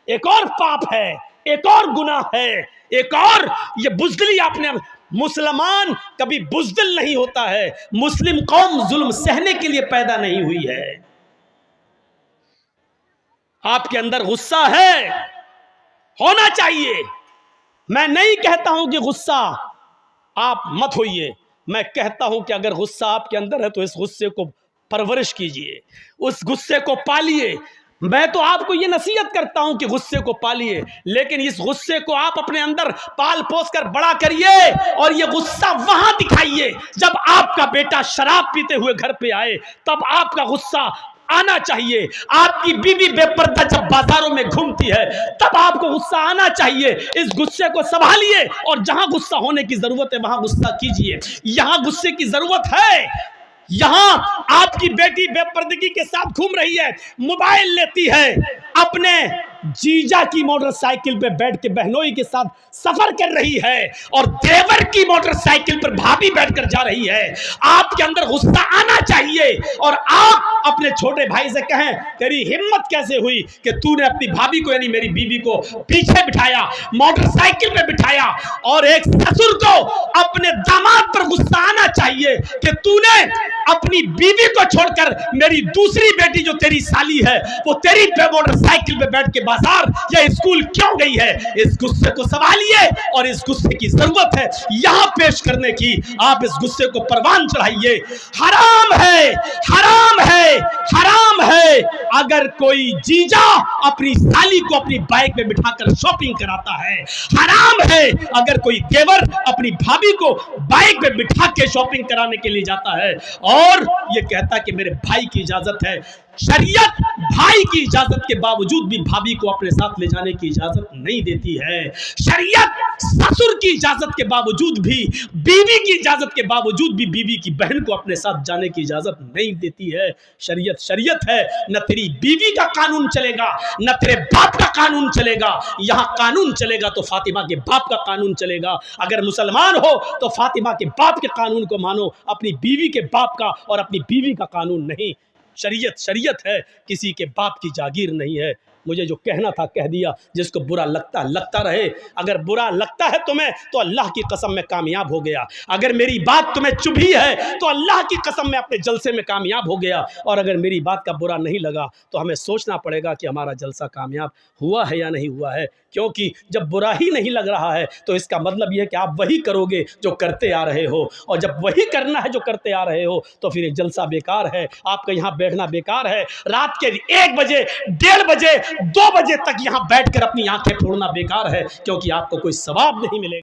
एक और पाप है, एक और गुनाह है, एक और ये बुज़दिली आपने। मुसलमान कभी बुज़दिल नहीं होता है, मुस्लिम कौम जुल्म सहने के लिए पैदा नहीं हुई है। आपके अंदर गुस्सा है, होना चाहिए। मैं नहीं कहता हूं कि गुस्सा आप मत होइए, मैं कहता हूं कि अगर गुस्सा आपके अंदर है तो इस गुस्से को परवरिश कीजिए, उस गुस्से को पालिए। मैं तो आपको ये नसीहत करता हूं कि गुस्से को पालिए, लेकिन इस गुस्से को आप अपने अंदर पाल पोस कर बड़ा करिए और ये गुस्सा वहां दिखाइए जब आपका बेटा शराब पीते हुए घर पे आए, तब आपका गुस्सा आना चाहिए। आपकी बीवी बेपर्दा जब बाजारों में घूमती है तब आपको गुस्सा आना चाहिए। इस गुस्से को संभालिए और जहां गुस्सा होने की जरूरत है वहां गुस्सा कीजिए। यहां गुस्से की जरूरत है, यहां आपकी बेटी बेपर्दगी के साथ घूम रही है, मोबाइल लेती है, अपने जीजा की मोटरसाइकिल पे बैठ के बहनोई के साथ सफर कर रही है और देवर की मोटरसाइकिल पर भाभी बैठकर जा रही है। आपके अंदर गुस्सा आना चाहिए और आप अपने छोटे भाई से कहें, तेरी हिम्मत कैसे हुई कि तूने अपनी भाभी को यानी मेरी बीवी को पीछे बिठाया, मोटरसाइकिल पे बिठाया। और एक ससुर को अपने दामाद पर गुस्सा आना चाहिए कि तूने अपनी बीवी को छोड़कर मेरी दूसरी बेटी जो तेरी साली है वो तेरी मोटरसाइकिल पे बैठ के बाजार या स्कूल क्यों गई है। इस गुस्से को संभालिए और इस गुस्से की जरूरत है यहां पेश करने की। आप इस गुस्से को परवान चढ़ाइए। हराम है, हराम है, हराम है अगर कोई जीजा अपनी साली को अपनी बाइक में बिठाकर शॉपिंग कराता है। हराम है अगर कोई देवर अपनी भाभी को बाइक में बिठा के शॉपिंग कराने के लिए जाता है और ये कहता कि मेरे भाई की इजाजत है। शरीयत भाई की इजाजत के बावजूद भी भाभी को अपने साथ ले जाने की इजाजत नहीं देती है। शरीयत ससुर की इजाजत के बावजूद भी, बीवी की इजाजत के बावजूद भी बीवी की बहन को अपने साथ जाने की इजाजत नहीं देती है। शरीयत शरीयत है, न तेरी बीवी का कानून चलेगा न तेरे बाप का कानून चलेगा। यहां कानून चलेगा तो फातिमा के बाप का कानून चलेगा। अगर मुसलमान हो तो फातिमा के बाप के कानून को मानो, अपनी बीवी के बाप का और अपनी बीवी का कानून नहीं। शरीयत शरीयत है, किसी के बाप की जागीर नहीं है। मुझे जो कहना था कह दिया। जिसको बुरा लगता रहे। अगर बुरा लगता है तुम्हें तो अल्लाह की कसम में कामयाब हो गया। अगर मेरी बात तुम्हें चुभी है तो अल्लाह की कसम में अपने जलसे में कामयाब हो गया। और अगर मेरी बात का बुरा नहीं लगा तो हमें सोचना पड़ेगा कि हमारा जलसा कामयाब हुआ है या नहीं हुआ है। क्योंकि जब बुरा ही नहीं लग रहा है तो इसका मतलब यह है कि आप वही करोगे जो करते आ रहे हो, और जब वही करना है जो करते आ रहे हो तो फिर एक जलसा बेकार है, आपका यहाँ बैठना बेकार है। रात के 1 बजे, 1:30 बजे, 2 बजे तक यहाँ बैठकर अपनी आंखें फोड़ना बेकार है, क्योंकि आपको कोई सवाब नहीं मिलेगा।